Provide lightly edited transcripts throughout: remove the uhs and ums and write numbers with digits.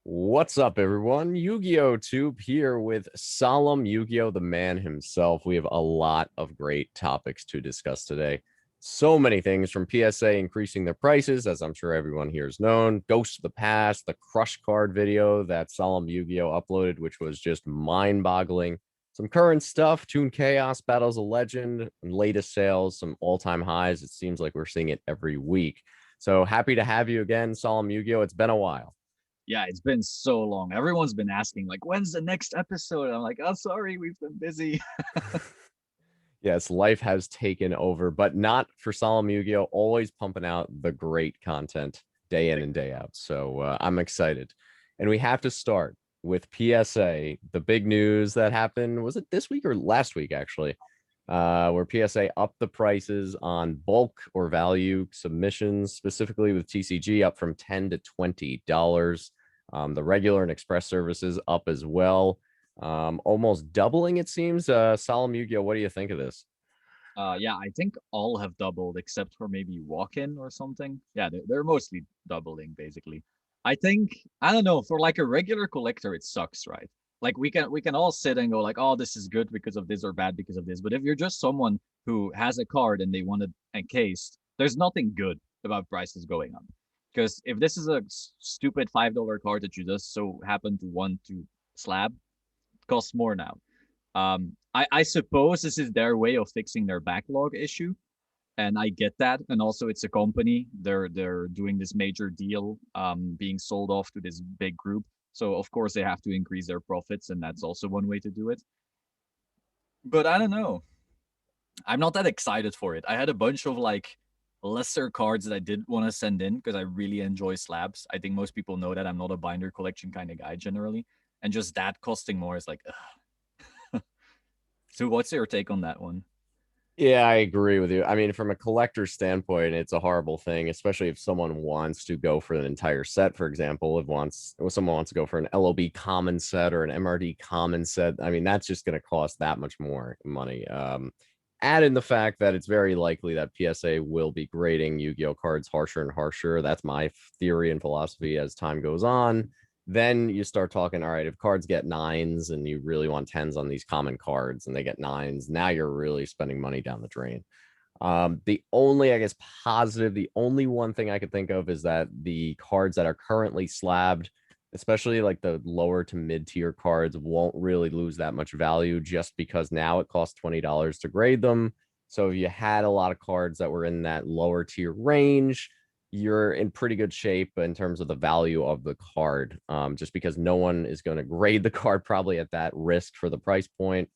What's up, everyone? YugiohTube here with Solemn Yugioh, the man himself. We have a lot of great topics to discuss today. So many things from PSA increasing their prices, as I'm sure everyone here has known, Ghosts of the Past, the Crush Card video that Solemn Yugioh uploaded, which was just mind-boggling. Some current stuff, Toon Chaos, Battles of Legend, and latest sales, some all-time highs. It seems like we're seeing it every week. So happy to have you again, Solemn Yugioh. It's been a while. Yeah, it's been so long. Everyone's been asking, like, when's the next episode? I'm like, oh, sorry, we've been busy. Yes, life has taken over, but not for Solemn Yugioh, always pumping out the great content day in and day out. So I'm excited. And we have to start with PSA, the big news that happened. Was it this week or last week, actually? Where PSA upped the prices on bulk or value submissions, specifically with TCG up from $10 to $20. The regular and express services up as well, almost doubling, it seems. Solemn Yugioh, what do you think of this? Yeah, I think all have doubled except for maybe walk-in or something. Yeah, they're mostly doubling basically. I think I don't know, for like a regular collector, it sucks, right? Like we can all sit and go like, oh, this is good because of this or bad because of this. But if you're just someone who has a card and they want it encased, there's nothing good about prices going up. Because if this is a stupid $5 card that you just so happen to want to slab, it costs more now. I suppose this is their way of fixing their backlog issue, and I get that. And also, it's a company; they're doing this major deal, being sold off to this big group. So of course they have to increase their profits, and that's also one way to do it. But I don't know. I'm not that excited for it. I had a bunch of like lesser cards that I did want to send in because I really enjoy slabs. I think most people know that I'm not a binder collection kind of guy generally, and just that costing more is like, ugh. So what's your take on that one? Yeah, I agree with you. I mean, from a collector standpoint, it's a horrible thing, especially if someone wants to go for an entire set, for example. If someone wants to go for an LOB common set or an MRD common set, I mean, that's just going to cost that much more money. Add in the fact that it's very likely that PSA will be grading Yu-Gi-Oh cards harsher and harsher. That's my theory and philosophy as time goes on. Then you start talking, all right, if cards get nines and you really want tens on these common cards and they get nines, now you're really spending money down the drain. The only, I guess, positive, the only one thing I could think of is that the cards that are currently slabbed, especially like the lower to mid tier cards, won't really lose that much value just because now it costs $20 to grade them. So if you had a lot of cards that were in that lower tier range, you're in pretty good shape in terms of the value of the card, just because no one is going to grade the card probably at that risk for the price point.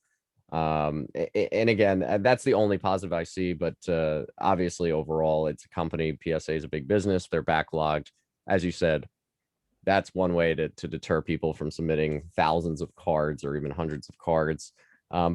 And again, that's the only positive I see. But obviously, overall, it's a company. PSA is a big business. They're backlogged. As you said, that's one way to deter people from submitting thousands of cards or even hundreds of cards.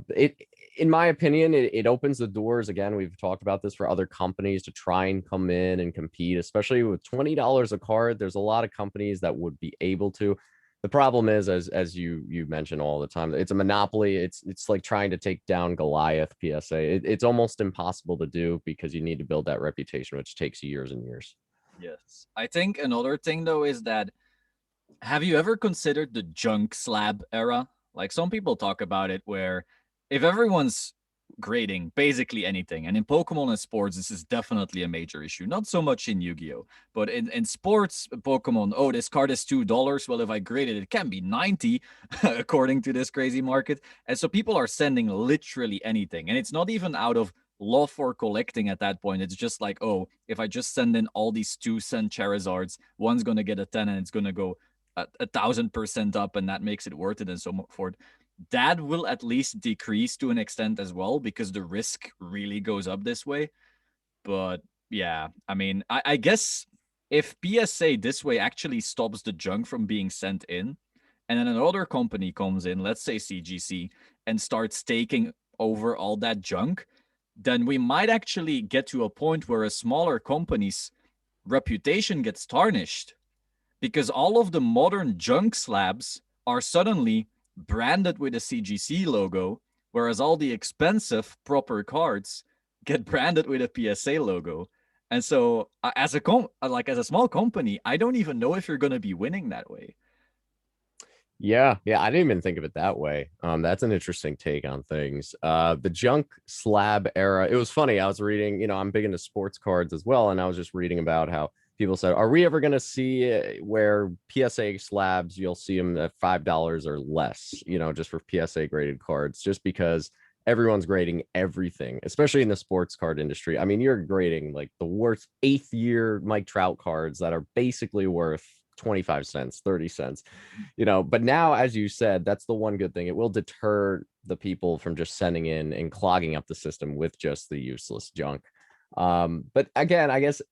It, in my opinion, it opens the doors. Again, we've talked about this for other companies to try and come in and compete, especially with $20 a card. There's a lot of companies that would be able to. The problem is, as you mention all the time, it's a monopoly. It's like trying to take down Goliath. PSA. It's almost impossible to do because you need to build that reputation, which takes years and years. Yes. I think another thing though is that have you ever considered the junk slab era? Like some people talk about it where if everyone's grading basically anything, and in Pokemon and sports, this is definitely a major issue. Not so much in Yu-Gi-Oh! But in sports, Pokemon, oh, this card is $2. Well, if I grade it, it can be 90, according to this crazy market. And so people are sending literally anything. And it's not even out of love for collecting at that point. It's just like, oh, if I just send in all these 2 cent Charizards, one's gonna get a 10 and it's gonna go 1,000% up, and that makes it worth it, and so forth. That will at least decrease to an extent as well because the risk really goes up this way. But yeah, I mean, I guess if PSA this way actually stops the junk from being sent in, and then another company comes in, let's say CGC, and starts taking over all that junk, then we might actually get to a point where a smaller company's reputation gets tarnished because all of the modern junk slabs are suddenly branded with a CGC logo, whereas all the expensive proper cards get branded with a PSA logo. And so, as a small company, I don't even know if you're going to be winning that way. Yeah, I didn't even think of it that way. That's an interesting take on things. The junk slab era, it was funny. I was reading, I'm big into sports cards as well, and I was just reading about how people said, "Are we ever going to see where PSA slabs, you'll see them at $5 or less, just for PSA graded cards, just because everyone's grading everything, especially in the sports card industry. I mean, you're grading like the worst eighth year Mike Trout cards that are basically worth 25 cents, 30 cents, but now, as you said, that's the one good thing. It will deter the people from just sending in and clogging up the system with just the useless junk. But again, I guess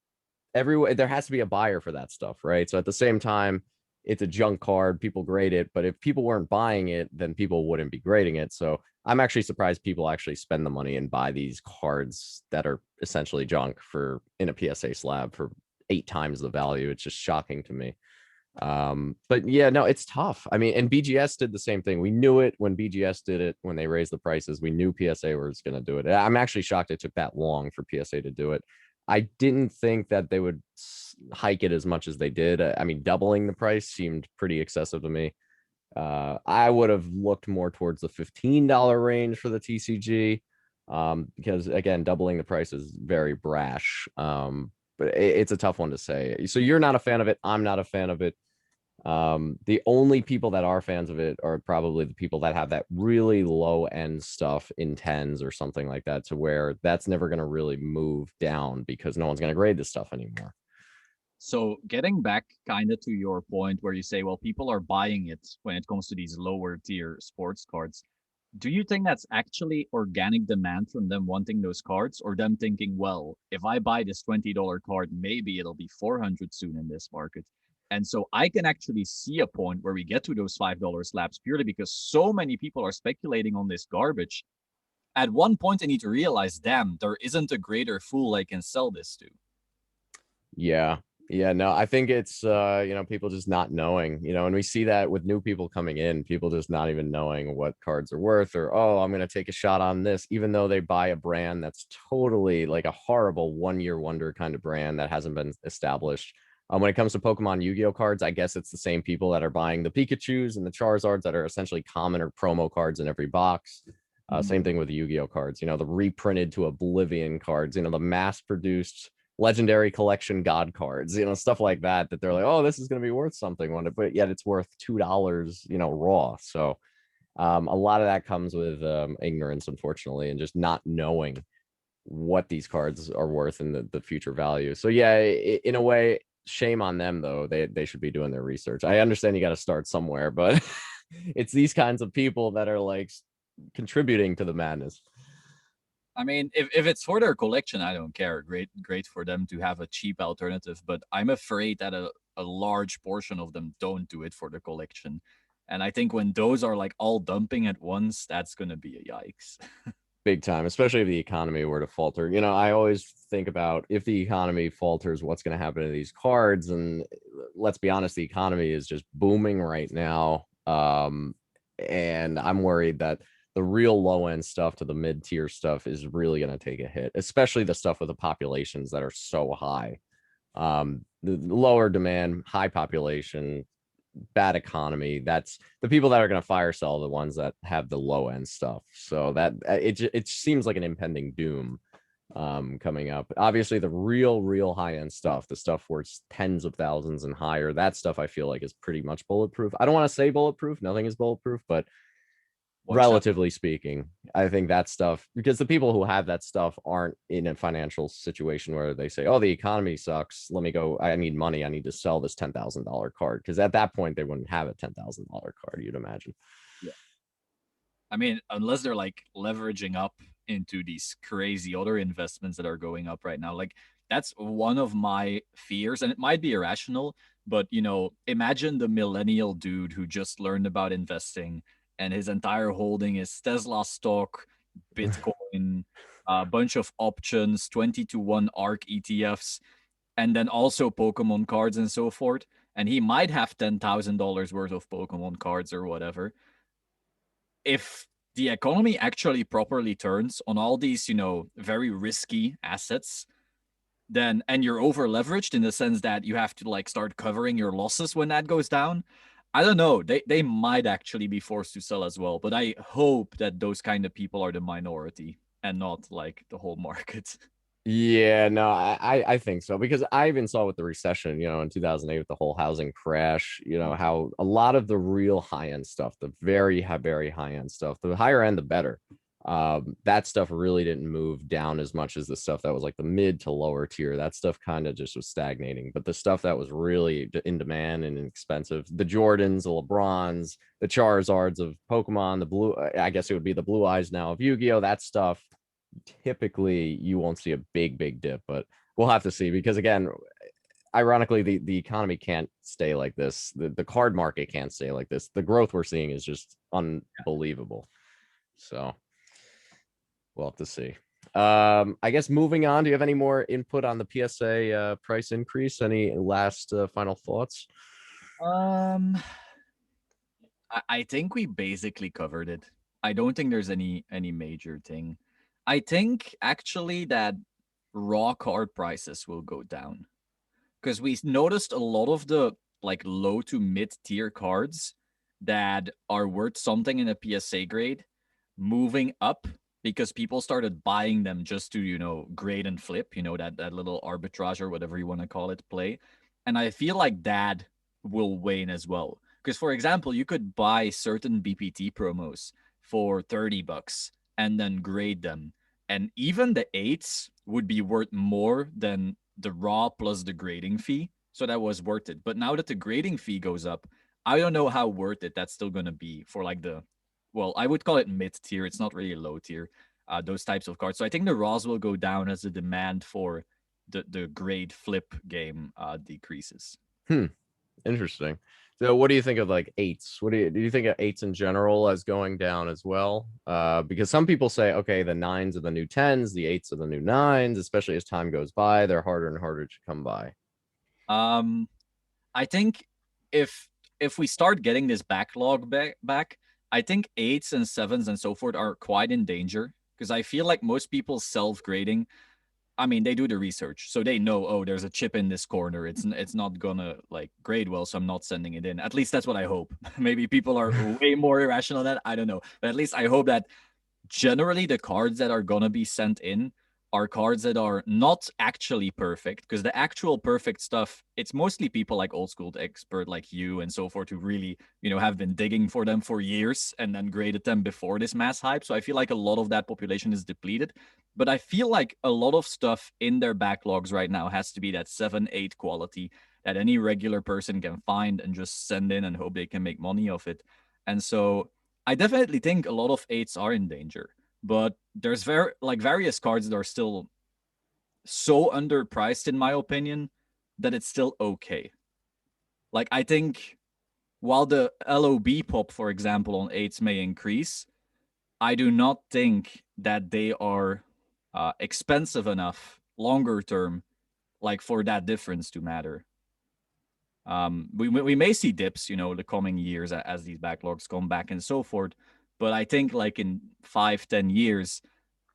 everyone, there has to be a buyer for that stuff, right? So at the same time, it's a junk card, people grade it, but if people weren't buying it, then people wouldn't be grading it. So I'm actually surprised people actually spend the money and buy these cards that are essentially junk for in a PSA slab for 8 times the value. It's just shocking to me. But yeah, no, it's tough. I mean, and BGS did the same thing. We knew it when BGS did it, when they raised the prices. We knew PSA was going to do it. I'm actually shocked it took that long for PSA to do it. I didn't think that they would hike it as much as they did. I mean, doubling the price seemed pretty excessive to me. I would have looked more towards the $15 range for the TCG, because again, doubling the price is very brash. But it's a tough one to say. So you're not a fan of it. I'm not a fan of it. The only people that are fans of it are probably the people that have that really low end stuff in tens or something like that, to where that's never going to really move down because no one's going to grade this stuff anymore. So getting back kind of to your point where you say, well, people are buying it when it comes to these lower tier sports cards. Do you think that's actually organic demand from them wanting those cards, or them thinking, well, if I buy this $20 card, maybe it'll be 400 soon in this market? And so I can actually see a point where we get to those $5 slabs purely because so many people are speculating on this garbage. At one point, I need to realize, damn, there isn't a greater fool I can sell this to. Yeah. Yeah, no, I think it's people just not knowing, and we see that with new people coming in, people just not even knowing what cards are worth, or oh, I'm gonna take a shot on this, even though they buy a brand that's totally like a horrible 1 year wonder kind of brand that hasn't been established. When it comes to Pokemon Yu-Gi-Oh cards, I guess it's the same people that are buying the Pikachus and the Charizards that are essentially common or promo cards in every box. Mhm. Same thing with the Yu-Gi-Oh cards, the reprinted to oblivion cards, the mass produced legendary collection god cards, stuff like that, that they're like, oh, this is going to be worth something, but yet it's worth $2, raw. So a lot of that comes with ignorance, unfortunately, and just not knowing what these cards are worth and the future value. So yeah, in a way, shame on them though. They should be doing their research. I understand you got to start somewhere, but it's these kinds of people that are like contributing to the madness. I mean, if it's for their collection, I don't care. Great for them to have a cheap alternative, but I'm afraid that a large portion of them don't do it for the collection. And I think when those are like all dumping at once, that's gonna be a yikes. Big time, especially if the economy were to falter. I always think about, if the economy falters, what's going to happen to these cards. And let's be honest, the economy is just booming right now. And I'm worried that the real low end stuff to the mid tier stuff is really going to take a hit, especially the stuff with the populations that are so high. The lower demand, high population, bad economy, that's the people that are going to fire sell, the ones that have the low end stuff. So that it seems like an impending doom coming up. Obviously the real high end stuff, the stuff where it's tens of thousands and higher, that stuff I feel like is pretty much bulletproof. I don't want to say bulletproof, nothing is bulletproof, but What's that? relatively speaking, I think that stuff, because the people who have that stuff aren't in a financial situation where they say, oh, the economy sucks, let me go, I need money, I need to sell this $10,000 card, because at that point they wouldn't have a $10,000 card, you'd imagine. Yeah. I mean, unless they're like leveraging up into these crazy other investments that are going up right now. Like that's one of my fears, and it might be irrational, but imagine the millennial dude who just learned about investing and his entire holding is Tesla stock, Bitcoin, a bunch of options, 20-to-1 ARK ETFs, and then also Pokemon cards and so forth. And he might have $10,000 worth of Pokemon cards or whatever. If the economy actually properly turns on all these, very risky assets, and you're over leveraged in the sense that you have to like start covering your losses when that goes down, I don't know. They might actually be forced to sell as well, but I hope that those kind of people are the minority and not like the whole market. Yeah, no, I think so because I even saw with the recession, in 2008 with the whole housing crash, how a lot of the real high end stuff, the very high end stuff, the higher end, the better. That stuff really didn't move down as much as the stuff that was like the mid to lower tier. That stuff kind of just was stagnating. But the stuff that was really in demand and expensive, the Jordans, the LeBrons, the Charizards of Pokemon, the blue, I guess it would be the blue eyes now of Yu-Gi-Oh, that stuff typically you won't see a big dip, but we'll have to see because again, ironically, the economy can't stay like this. The card market can't stay like this. The growth we're seeing is just unbelievable. So we'll have to see. I guess moving on, do you have any more input on the PSA price increase? Any last final thoughts? Um, I think we basically covered it. I don't think there's any major thing. I think actually that raw card prices will go down because we noticed a lot of the like low to mid tier cards that are worth something in a PSA grade moving up because people started buying them just to grade and flip, that little arbitrage or whatever you want to call it play. And I feel like that will wane as well because for example you could buy certain BPT promos for $30 and then grade them, and even the eights would be worth more than the raw plus the grading fee. So that was worth it. But now that the grading fee goes up, I don't know how worth it that's still going to be for like well, I would call it mid tier. It's not really low tier, those types of cards. So I think the raws will go down as the demand for the grade flip game decreases. Interesting. So what do you think of like eights? What do you think of eights in general as going down as well? Because some people say, okay, the nines are the new tens, the eights are the new nines, especially as time goes by, they're harder and harder to come by. Um, I think if if we start getting this backlog back, I think eights and sevens and so forth are quite in danger because I feel like most people self grading. I mean, they do the research, so they know, oh, there's a chip in this corner. It's not gonna like grade well, so I'm not sending it in. At least that's what I hope. Maybe people are way more irrational than that. I don't know, but at least I hope that generally the cards that are gonna be sent in are cards that are not actually perfect because the actual perfect stuff, it's mostly people like old school expert like you and so forth who really have been digging for them for years and then graded them before this mass hype. So I feel like a lot of that population is depleted, but I feel like a lot of stuff in their backlogs right now has to be that 7-8 quality that any regular person can find and just send in and hope they can make money off it. And so I definitely think a lot of eights are in danger, but there's various cards that are still so underpriced in my opinion that it's still okay. Like I think while the LOB pop, for example, on eights may increase, I do not think that they are expensive enough longer term, like for that difference to matter. We may see dips, the coming years as these backlogs come back and so forth. But I think like in 5-10 years,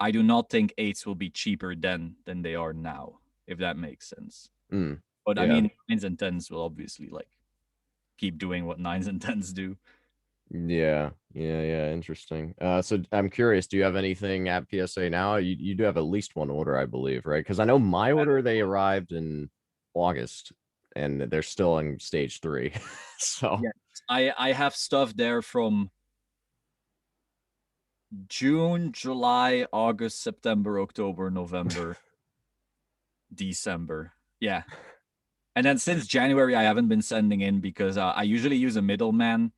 I do not think eights will be cheaper than they are now, if that makes sense. Mm, But I yeah. mean, nines and tens will obviously like keep doing what nines and tens do. Yeah. Interesting. So I'm curious, do you have anything at PSA now? You do have at least one order, I believe, right? Because I know my order, they arrived in August and they're still in stage 3. So Yeah, I have stuff there from June, July, August, September, October, November, December. Yeah. And then since January, I haven't been sending in because I usually use a middleman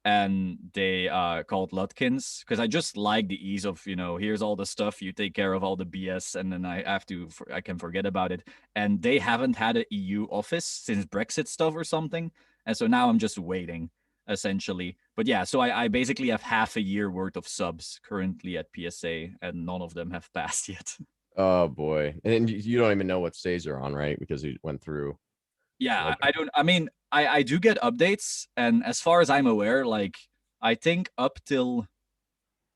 and they called Lutkins because I just like the ease of, here's all the stuff, you take care of all the BS, and then I can forget about it. And they haven't had an EU office since Brexit stuff or something. And so now I'm just waiting essentially. But yeah, so I basically have half a year worth of subs currently at PSA and none of them have passed yet. oh boy. And you don't even know what stage they're on, right? Because you went through. Yeah, Okay. I don't. I mean, I do get updates, and as far as I'm aware, like I think up till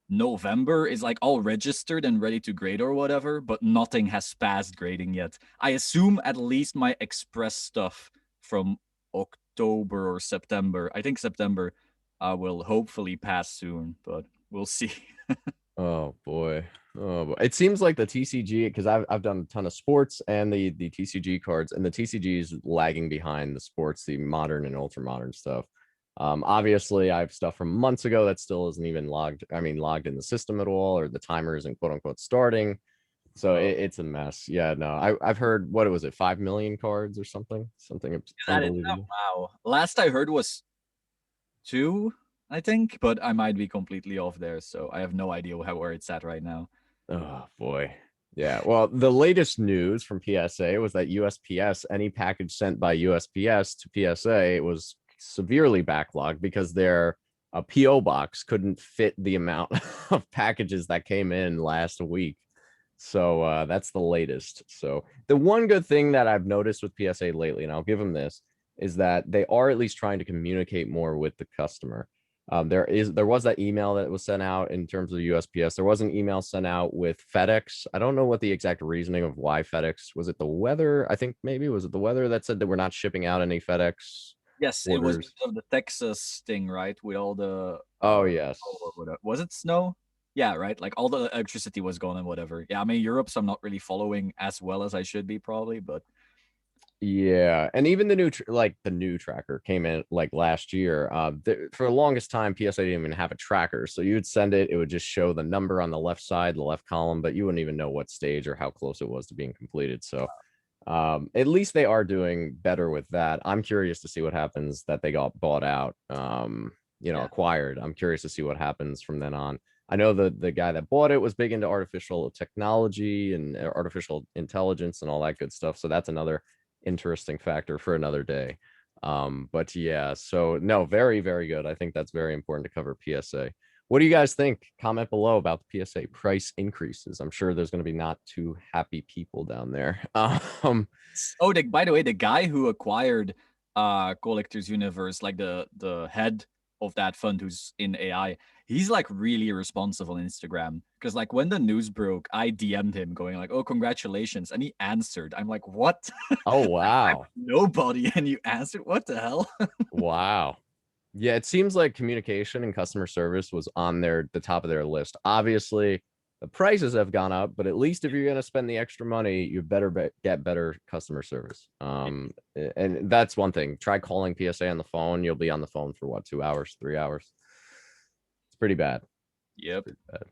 November is like all registered and ready to grade or whatever, but nothing has passed grading yet. I assume at least my express stuff from October October or September. I think September will hopefully pass soon, but we'll see. Oh boy. Oh boy. It seems like the TCG, because I've done a ton of sports and the TCG cards, and the TCG is lagging behind the sports, the modern and ultra modern stuff. Obviously I have stuff from months ago that still isn't even logged, logged in the system at all, or the timer isn't quote unquote starting. So it's a mess. Yeah, no, I've heard, what was it, 5 million cards or something? Something That is, unbelievable. wow. Last I heard was 2, I think, but I might be completely off there. So I have no idea where it's at right now. Oh boy. Yeah. Well, the latest news from PSA was that USPS, any package sent by USPS to PSA was severely backlogged because their PO box couldn't fit the amount of packages that came in last week. So that's the latest. So the one good thing that I've noticed with PSA lately, and I'll give them this, is that they are at least trying to communicate more with the customer. There was that email that was sent out in terms of USPS. There was an email sent out with FedEx. I don't know what the exact reasoning of why FedEx, was it the weather? I think maybe was it the weather that said that we're not shipping out any FedEx Yes, it was orders? because of the Texas thing, right? With all the Oh snow or yes. whatever. Was it snow? Yeah, right. Like all the electricity was gone and whatever. Yeah, I mean Europe, so I'm not really following as well as I should be probably, but Yeah, and even the new tracker came in like last year. For the longest time, PSA didn't even have a tracker, so you'd send it, it would just show the number on the left side, the left column, but you wouldn't even know what stage or how close it was to being completed. So, at least they are doing better with that. I'm curious to see what happens that they got bought out, yeah. acquired. I'm curious to see what happens from then on. I know the guy that bought it was big into artificial technology and artificial intelligence and all that good stuff. So that's another interesting factor for another day. But yeah, so no, very, very good. I think that's very important to cover PSA. What do you guys think? Comment below about the PSA price increases. I'm sure there's going to be not too happy people down there. Oh, by the way, the guy who acquired Collectors Universe, like the head of that fund who's in AI, he's like really responsive on Instagram. Because like when the news broke, I DM'd him going like, "Oh, congratulations," and he answered. I'm like, "What? Oh I'm wow. nobody," and you answered? What the hell? Wow. Yeah, it seems like communication and customer service was on the top of their list. Obviously, the prices have gone up, but at least if you're going to spend the extra money, you better get better customer service. And that's one thing. Try calling PSA on the phone. You'll be on the phone for what, 2 hours, 3 hours? It's pretty bad. Yep. Pretty bad.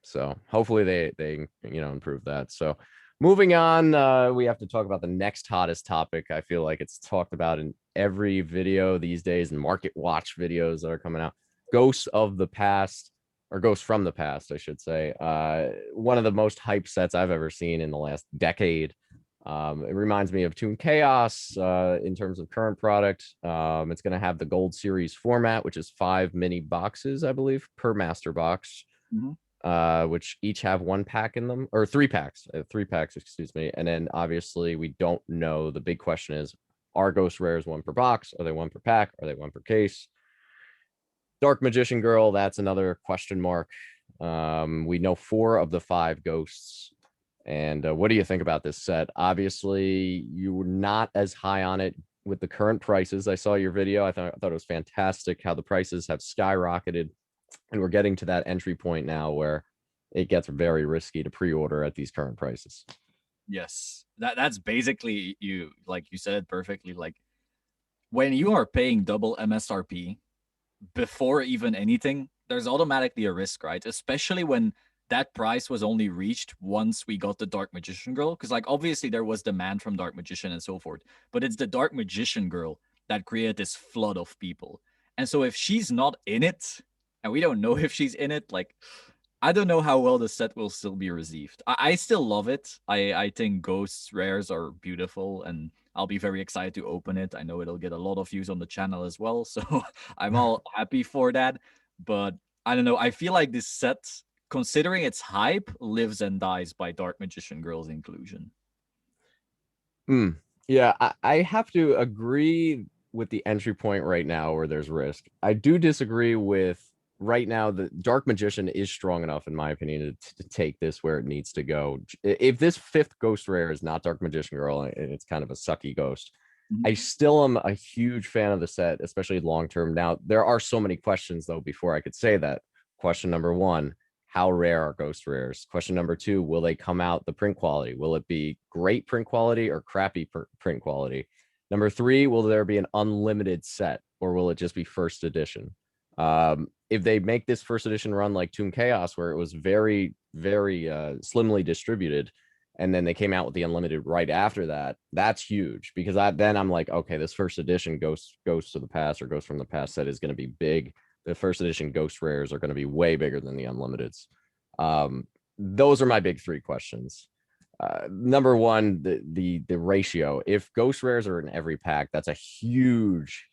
So hopefully they improve that. So moving on, we have to talk about the next hottest topic. I feel like it's talked about in every video these days, and market watch videos that are coming out. Ghosts of the Past, or Ghosts from the Past, I should say. One of the most hype sets I've ever seen in the last decade. It reminds me of Toon Chaos in terms of current product. It's going to have the Gold Series format, which is 5 mini boxes, I believe, per master box. Mm-hmm. Which each have 1 pack in them, or 3 packs, 3 packs, excuse me. And then obviously we don't know. The big question is, are ghost rares 1 per box? Are they 1 per pack? Are they 1 per case? Dark Magician Girl, that's another question mark. We know 4 of the 5 ghosts. And what do you think about this set? Obviously, you were not as high on it with the current prices. I saw your video. I thought it was fantastic how the prices have skyrocketed. And we're getting to that entry point now where it gets very risky to pre-order at these current prices. Yes. That's basically, you like you said it perfectly. Like when you are paying double MSRP before even anything, there's automatically a risk, right? Especially when that price was only reached once we got the Dark Magician Girl. Because like obviously there was demand from Dark Magician and so forth, but it's the Dark Magician Girl that created this flood of people. And so if she's not in it, and we don't know if she's in it, like I don't know how well the set will still be received. I still love it. I think Ghosts rares are beautiful, and I'll be very excited to open it. I know it'll get a lot of views on the channel as well, so I'm all happy for that. But I don't know. I feel like this set, considering its hype, lives and dies by Dark Magician Girl's inclusion. Yeah, I have to agree with the entry point right now where there's risk. I do disagree with right now. The Dark Magician is strong enough, in my opinion, to take this where it needs to go. If this 5th ghost rare is not Dark Magician Girl and it's kind of a sucky ghost, Mhm. I still am a huge fan of the set, especially long term. Now, there are so many questions though before I could say that. Question number one, how rare are ghost rares? Question number two, will they come out the print quality? Will it be great print quality or crappy print quality? Number three, will there be an unlimited set or will it just be first edition? If they make this first edition run like Tomb Chaos, where it was very, very slimly distributed, and then they came out with the unlimited right after that, that's huge because then I'm like, okay, this first edition goes to the past or goes from the past set is going to be big. The first edition ghost rares are going to be way bigger than the unlimiteds. Those are my big three questions. Number one, the ratio. If ghost rares are in every pack, that's a huge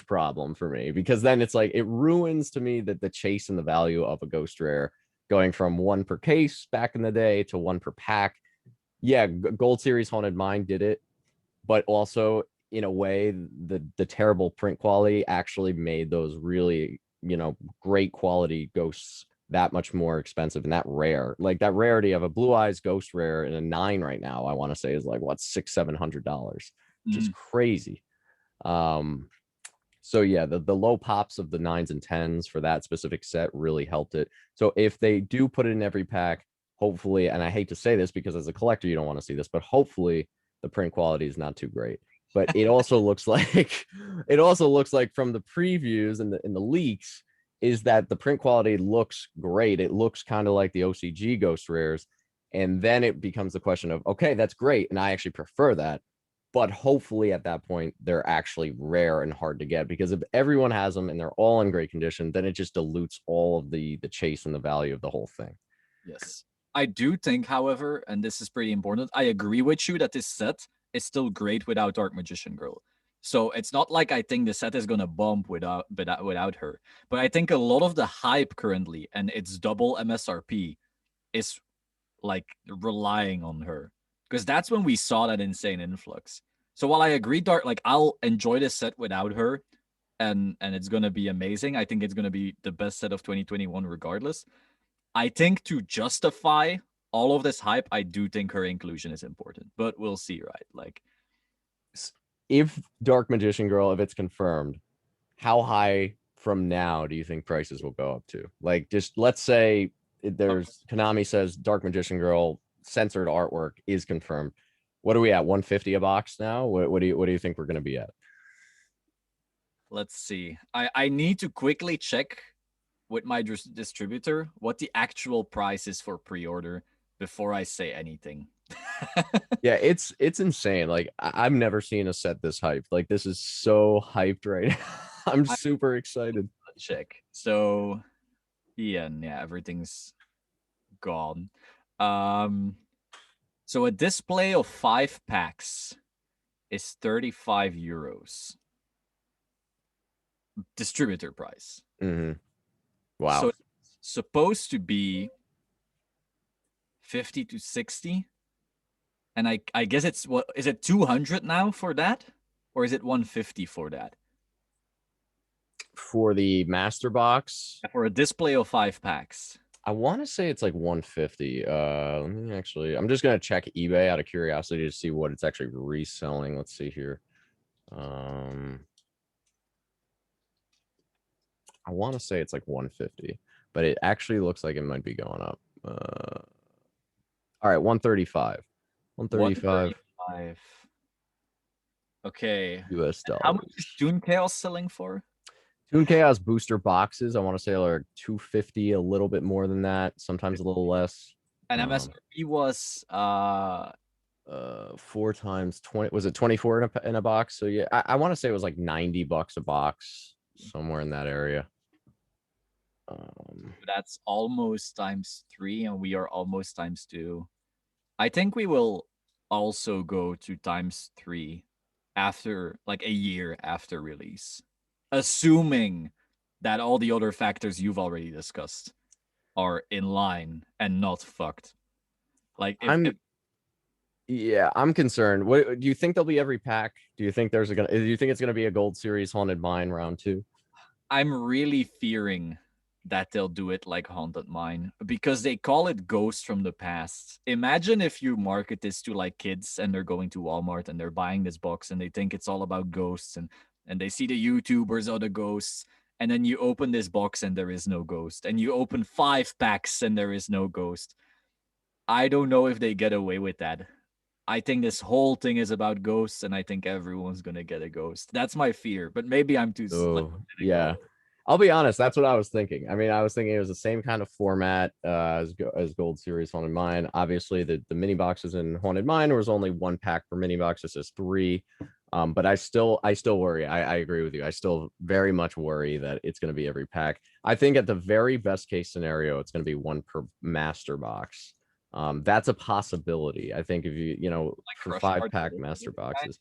problem for me because then it's like it ruins to me that the chase and the value of a ghost rare going from one per case back in the day to one per pack. Yeah, Gold Series Haunted Mine did it, but also in a way, the terrible print quality actually made those really, great quality ghosts that much more expensive and that rare. Like that rarity of a Blue Eyes Ghost Rare in a 9 right now, I want to say is like what, $600-700, which is crazy. So yeah, the low pops of the 9s and 10s for that specific set really helped it. So if they do put it in every pack, hopefully, and I hate to say this because as a collector you don't want to see this, but hopefully the print quality is not too great. But it also looks like from the previews and the leaks is that the print quality looks great. It looks kind of like the OCG Ghost Rares. And then it becomes the question of, okay, that's great. And I actually prefer that. But hopefully at that point, they're actually rare and hard to get because if everyone has them and they're all in great condition, then it just dilutes all of the chase and the value of the whole thing. Yes. I do think, however, and this is pretty important, I agree with you that this set is still great without Dark Magician Girl. So it's not like I think the set is gonna bump without her. But I think a lot of the hype currently and its double MSRP is like relying on her. Because that's when we saw that insane influx. So while I agree, like I'll enjoy this set without her, and it's gonna be amazing. I think it's gonna be the best set of 2021 regardless. I think to justify all of this hype, I do think her inclusion is important, but we'll see, right? Like, if Dark Magician Girl, if it's confirmed, how high from now do you think prices will go up to? Like, just let's say there's Konami says Dark Magician Girl censored artwork is confirmed. What are we at? 150 a box now? What do you think we're going to be at? let's see. I need to quickly check with my distributor what the actual price is for pre-order before I say anything. Yeah, it's insane. Like I've never seen a set this hyped. Like this is so hyped right now. I'm super excited. Check. So yeah, everything's gone. So a display of 5 packs is 35 euros. Distributor price. Mm-hmm. Wow. So it's supposed to be 50 to 60. And I guess it's what is it 200 now for that? Or is it 150 for that? For the master box, For a display of 5 packs. I want to say it's like 150. Let me actually, I'm just gonna check eBay out of curiosity to see what it's actually reselling. Let's see here. I want to say it's like 150, but it actually looks like it might be going up. All right, 135. 135 135. Okay. US dollars. How much is Toon Chaos selling for? Toon Chaos booster boxes, I want to say are 250, a little bit more than that, sometimes a little less. And MSRP was 4 times 20, was it 24 in a box? So yeah, I want to say it was like $90 a box, somewhere in that area. That's almost times 3, and we are almost times 2. I think we will also go to times 3 after like a year after release, assuming that all the other factors you've already discussed are in line and not fucked. Like yeah, I'm concerned. What do you think there'll be every pack? Do you think do you think it's gonna be a Gold Series Haunted Mine round 2? I'm really fearing that they'll do it like Haunted Mine because they call it Ghost from the Past. Imagine if you market this to like kids and they're going to Walmart and they're buying this box and they think it's all about ghosts and they see the YouTubers are the ghosts. And then you open this box and there is no ghost. And you open 5 packs and there is no ghost. I don't know if they get away with that. I think this whole thing is about ghosts, and I think everyone's gonna get a ghost. That's my fear, but maybe I'm too like, Oh, cynical. yeah. I'll be honest, that's what I was thinking. I mean, I was thinking it was the same kind of format as Gold Series Haunted Mine. Obviously, the mini boxes in Haunted Mine was only 1 pack per mini box. This is 3. But I still worry. I agree with you. I still very much worry that it's going to be every pack. I think at the very best case scenario, it's going to be 1 per master box. That's a possibility. I think if Like for Crush Card 5-pack Delivery master kind. boxes,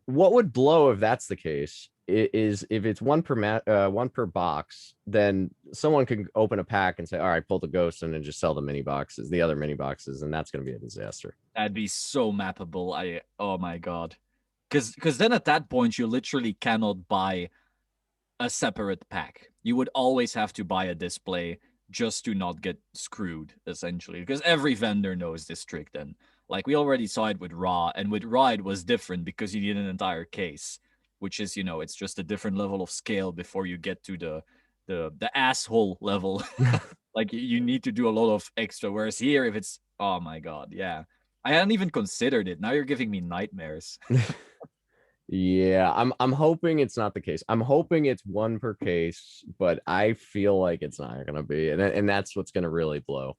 what would blow if that's the case is if it's 1 per box, then someone can open a pack and say, all right, pull the ghost and then just sell the other mini boxes, and that's going to be a disaster. That'd be so mappable. Oh my god. Because then at that point you literally cannot buy a separate pack. You would always have to buy a display just to not get screwed, essentially. Because every vendor knows this trick then. Like we already saw it with Raw, and with Raw it was different because you need an entire case, which is, it's just a different level of scale before you get to the asshole level. Like you need to do a lot of extra. Whereas here, if it's oh my god, yeah. I hadn't even considered it. Now you're giving me nightmares. Yeah, I'm hoping it's not the case. I'm hoping it's 1 per case, but I feel like it's not going to be, and that's what's going to really blow.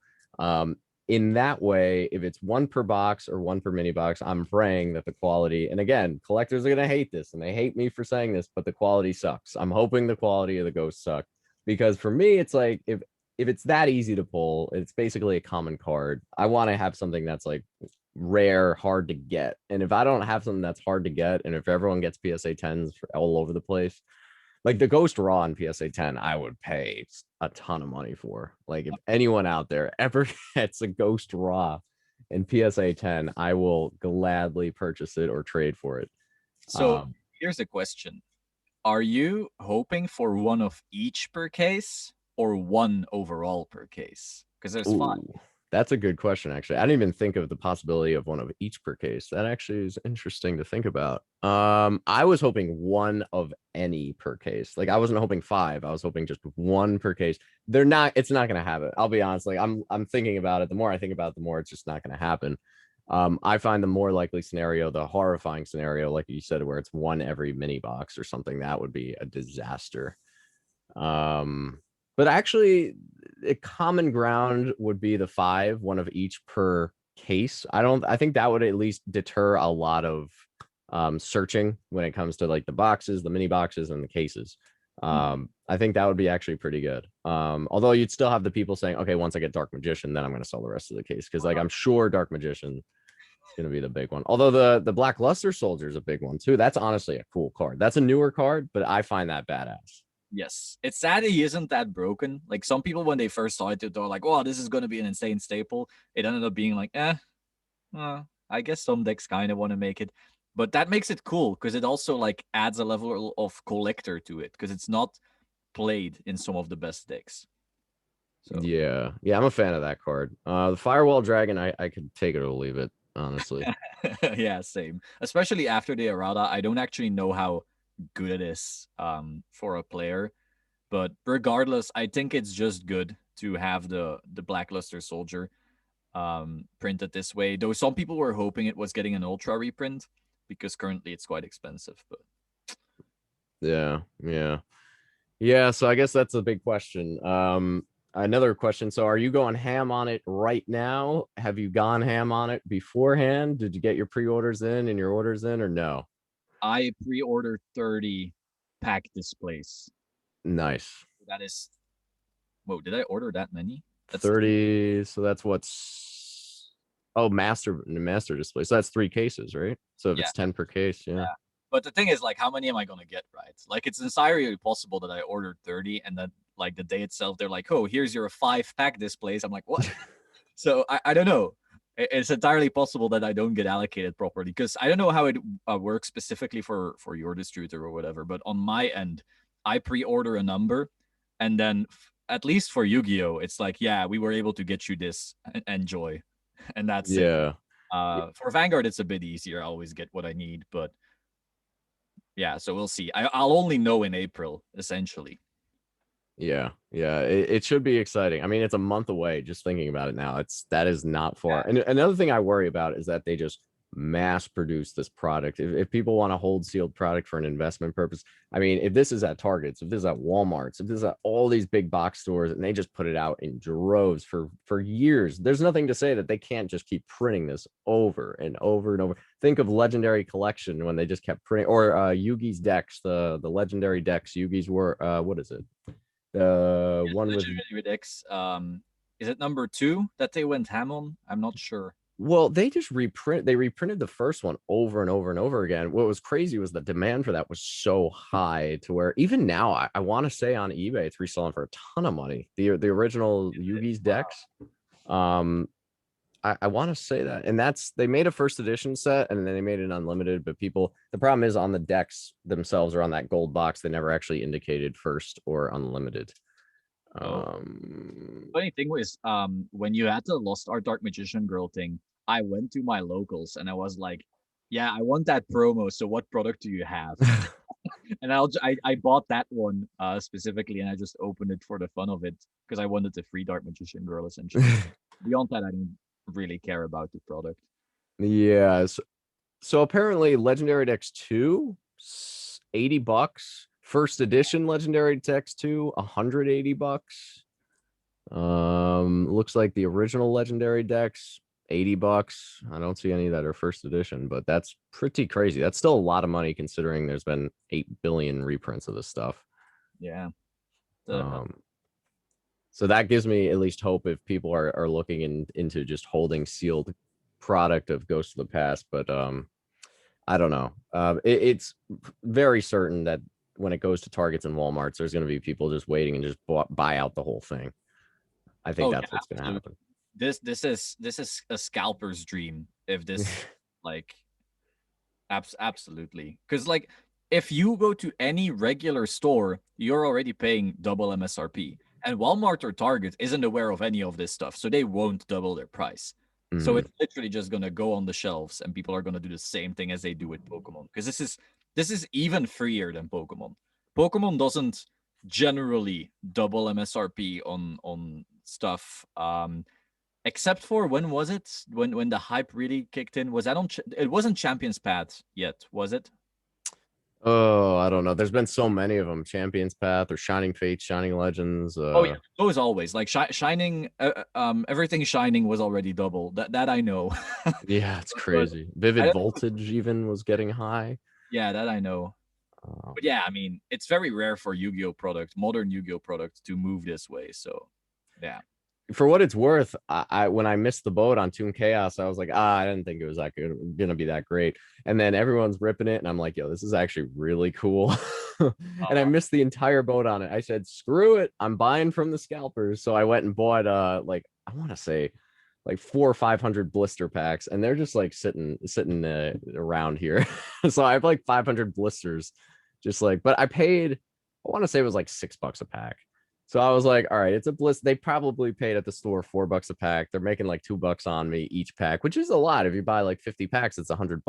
In that way, if it's 1 per box or 1 per mini box, I'm praying that the quality, and again, collectors are going to hate this, and they hate me for saying this, but the quality sucks. I'm hoping the quality of the ghosts suck, because for me, it's like if it's that easy to pull, it's basically a common card. I want to have something that's like rare, hard to get. And if I don't have something that's hard to get, and if everyone gets PSA 10s all over the place, like the Ghost Raw in PSA 10, I would pay a ton of money for. Like if anyone out there ever gets a Ghost Raw in PSA 10, I will gladly purchase it or trade for it. So here's a question. Are you hoping for one of each per case or one overall per case? Because there's 5. Ooh, that's a good question, actually. I didn't even think of the possibility of one of each per case. That actually is interesting to think about. I was hoping 1 of any per case. Like I wasn't hoping 5. I was hoping just 1 per case. It's not gonna have it. I'll be honest. Like I'm thinking about it. The more I think about it, the more it's just not gonna happen. I find the more likely scenario, the horrifying scenario, like you said, where it's 1 every mini box or something. That would be a disaster. But actually, a common ground would be the 5, 1 of each per case. I think that would at least deter a lot of searching when it comes to like the boxes, the mini boxes, and the cases. I think that would be actually pretty good. Although you'd still have the people saying, okay, once I get Dark Magician, then I'm going to sell the rest of the case, because like I'm sure Dark Magician is going to be the big one. Although the Black Luster Soldier is a big one too. That's honestly a cool card. That's a newer card, but I find that badass. Yes. It's sad he isn't that broken. Like some people, when they first saw it, they were like, oh, this is going to be an insane staple. It ended up being like, I guess some decks kind of want to make it. But that makes it cool because it also like adds a level of collector to it because it's not played in some of the best decks. So yeah, I'm a fan of that card. The Firewall Dragon, I could take it or leave it, honestly. Yeah, same. Especially after the errata, I don't actually know how good it is for a player, but regardless, I think it's just good to have the Blackluster Soldier printed this way. Though some people were hoping it was getting an ultra reprint because currently it's quite expensive. But yeah. So I guess that's a big question. Another question. So are you going ham on it right now? Have you gone ham on it beforehand? Did you get your pre-orders in and your orders in, or no? I pre-ordered 30 pack displays. Nice. That is, whoa, did I order that many? That's 30. So that's what's master display. So that's 3 cases, right? So if it's 10 per case, yeah. But the thing is, like, how many am I gonna get, right? Like, it's entirely possible that I ordered 30 and then like the day itself, they're like, oh, here's your 5-pack displays. I'm like, what? So I don't know. It's entirely possible that I don't get allocated properly because I don't know how it works specifically for your distributor or whatever. But on my end, I pre-order a number, and then at least for Yu-Gi-Oh, it's like, yeah, we were able to get you this, enjoy, and that's it. Yeah. For Vanguard, it's a bit easier. I always get what I need, but yeah, so we'll see. I'll only know in April, essentially. Yeah, yeah, it should be exciting. I mean, it's a month away. Just thinking about it now, that is not far. Yeah. And another thing I worry about is that they just mass produce this product. If people want to hold sealed product for an investment purpose, I mean, if this is at Targets, if this is at Walmart's, if this is at all these big box stores, and they just put it out in droves for years, there's nothing to say that they can't just keep printing this over and over and over. Think of Legendary Collection when they just kept printing, or Yugi's decks, the legendary decks. Yugi's were what is it? The one with Decks. Is it number 2 that they went ham on? I'm not sure. well, they just reprinted the first one over and over and over again. What was crazy was the demand for that was so high to where even now I want to say on eBay it's reselling for a ton of money. The original Yugi's decks. I want to say that, and they made a first edition set and then they made it unlimited, but the problem is on the decks themselves or on that gold box, they never actually indicated first or unlimited. Funny thing was, when you had the Lost Art Dark Magician Girl thing, I went to my locals and I was like, yeah, I want that promo. So what product do you have? And I bought that one specifically, and I just opened it for the fun of it because I wanted the free Dark Magician Girl essentially. Beyond that, I didn't really care about the product. Yeah. So apparently Legendary Decks 2, $80. First edition Legendary Decks 2, $180. Looks like the original Legendary decks, $80. I don't see any that are first edition, but that's pretty crazy. That's still a lot of money considering there's been 8 billion reprints of this stuff. Yeah. So that gives me at least hope if people are looking into just holding sealed product of Ghost of the Past. But I don't know. It's very certain that when it goes to Targets and Walmarts, there's going to be people just waiting and just buy out the whole thing. I think that's what's going to happen. This is a scalper's dream if this like absolutely, because like if you go to any regular store, you're already paying double MSRP, and Walmart or Target isn't aware of any of this stuff, so they won't double their price. So it's literally just gonna go on the shelves, and people are gonna do the same thing as they do with Pokemon, because this is even freer than Pokemon. Pokemon doesn't generally double MSRP on stuff, except for when was it when the hype really kicked in? Was that on? It wasn't Champions Path yet, was it? Oh, I don't know. There's been so many of them: Champions Path or Shining Fates, Shining Legends. Oh yeah, those always like Shining. Everything Shining was already double. That I know. Yeah, it's crazy. Vivid Voltage even was getting high. Yeah, that I know. But yeah, I mean, it's very rare for Yu-Gi-Oh product, modern Yu-Gi-Oh product, to move this way. So, yeah. For what it's worth, I when I missed the boat on Toon Chaos, I was like, I didn't think it was gonna be that great. And then everyone's ripping it, and I'm like, yo, this is actually really cool. And I missed the entire boat on it. I said, screw it, I'm buying from the scalpers. So I went and bought like I want to say like 400 or 500 blister packs, and they're just like sitting around here. So I have like 500 blisters, just like. But I paid, I want to say it was like $6 a pack. So I was like, all right, it's a bliss. They probably paid at the store $4 a pack. They're making like $2 on me each pack, which is a lot. If you buy like 50 packs, it's $100.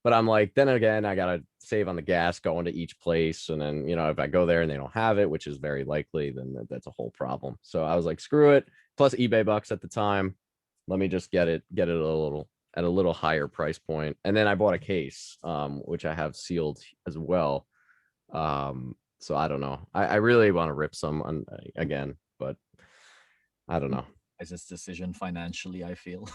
But I'm like, then again, I gotta save on the gas going to each place, and then if I go there and they don't have it, which is very likely, then that's a whole problem. So I was like, screw it. Plus eBay bucks at the time. Let me just get it at a little higher price point. And then I bought a case, which I have sealed as well. So I don't know. I really want to rip some again, but I don't know. Is this decision financially, I feel.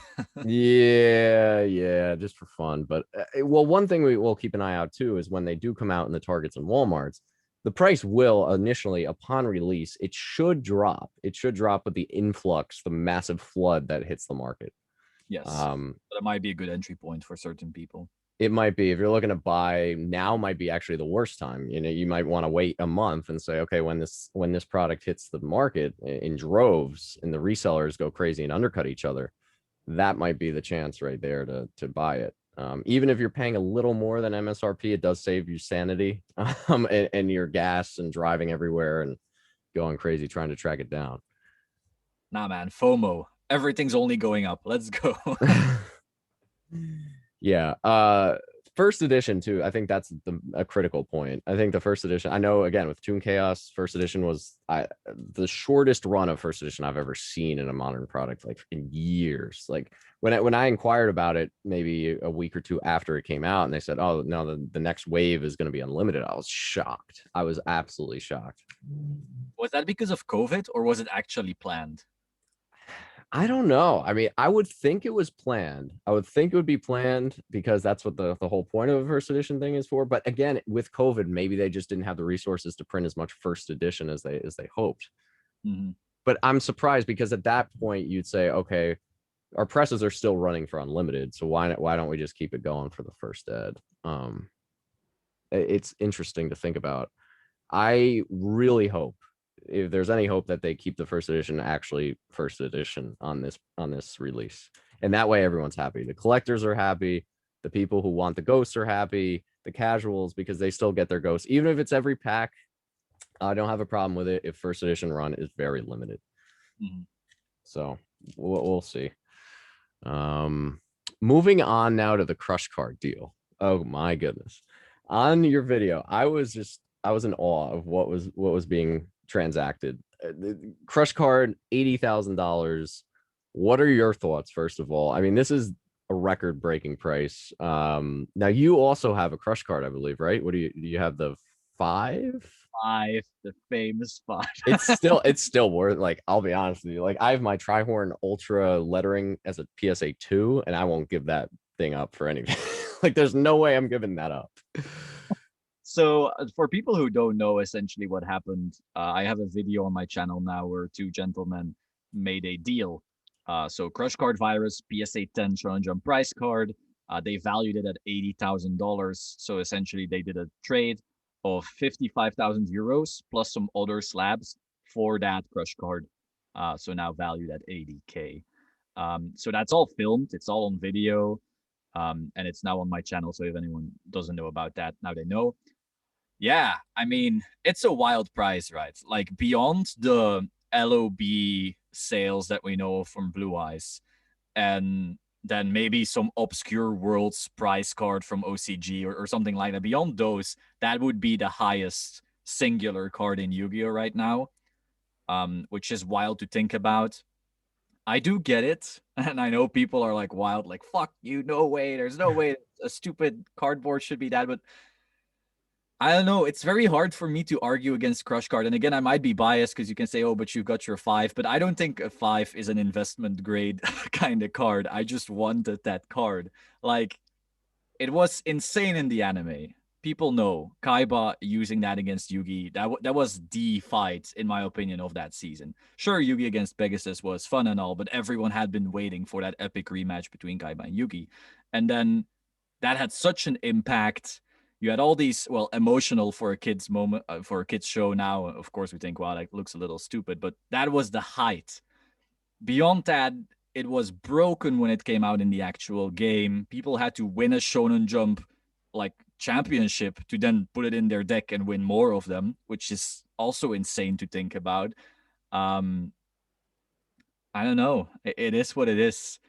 Yeah, just for fun. But well, one thing we will keep an eye out too is when they do come out in the Targets and Walmarts, the price will initially, upon release, it should drop. It should drop with the influx, the massive flood that hits the market. Yes, but it might be a good entry point for certain people. It might be. If you're looking to buy now, might be actually the worst time. You might want to wait a month and say, okay, when this product hits the market in droves and the resellers go crazy and undercut each other, that might be the chance right there to buy it. Even if you're paying a little more than MSRP, it does save you sanity and your gas and driving everywhere and going crazy trying to track it down. Nah, man, FOMO. Everything's only going up. Let's go. Yeah. First edition too. I think that's a critical point. I think the first edition. I know again with Toon Chaos, first edition was the shortest run of first edition I've ever seen in a modern product, like in years. Like when I inquired about it, maybe a week or two after it came out, and they said, "Oh no, the next wave is going to be unlimited." I was shocked. I was absolutely shocked. Was that because of COVID or was it actually planned? I don't know. I mean, I would think it was planned. I would think it would be planned because that's what the whole point of a first edition thing is for. But again, with COVID, maybe they just didn't have the resources to print as much first edition as they hoped. Mm-hmm. But I'm surprised because at that point you'd say, okay, our presses are still running for unlimited, so why don't we just keep it going for the first ed? It's interesting to think about. I really hope, if there's any hope, that they keep the first edition actually first edition on this release, and that way everyone's happy. The collectors are happy, the people who want the ghosts are happy, the casuals, because they still get their ghosts even if it's every pack. I don't have a problem with it if first edition run is very limited. Mm-hmm. So we'll see. Moving on now to the crush card deal. Oh my goodness. On your video, I was in awe of what was being transacted. Crush card, $80,000. What are your thoughts, first of all? I mean, this is a record-breaking price. Now you also have a crush card, I believe, right? What do you have, the 5? 5, the famous 5. It's still worth, like, I'll be honest with you. Like, I have my Trihorn Ultra lettering as a PSA 2, and I won't give that thing up for anything. Like, there's no way I'm giving that up. So for people who don't know essentially what happened, I have a video on my channel now where two gentlemen made a deal. So Crush Card Virus, PSA 10 Shonen Jump price card, they valued it at $80,000. So essentially they did a trade of 55,000 euros plus some other slabs for that Crush card. So now valued at 80K. So that's all filmed. It's all on video. And it's now on my channel. So if anyone doesn't know about that, now they know. Yeah, I mean, it's a wild price, right? Like beyond the LOB sales that we know from Blue Eyes, and then maybe some obscure worlds price card from OCG or something like that. Beyond those, that would be the highest singular card in Yu-Gi-Oh right now, which is wild to think about. I do get it, and I know people are like wild, like fuck you, no way, there's no way a stupid cardboard should be that, but I don't know. It's very hard for me to argue against Crush Card. And again, I might be biased because you can say, oh, but you've got your 5. But I don't think a 5 is an investment grade kind of card. I just wanted that card. Like, it was insane in the anime. People know Kaiba using that against Yugi. That was the fight, in my opinion, of that season. Sure, Yugi against Pegasus was fun and all, but everyone had been waiting for that epic rematch between Kaiba and Yugi. And then that had such an impact. You had all these, well, emotional for a kid's moment, for a kid's show. Now, of course, we think, wow, that looks a little stupid, but that was the height. Beyond that, it was broken when it came out in the actual game. People had to win a Shonen Jump like championship to then put it in their deck and win more of them, which is also insane to think about. I don't know. It is what it is.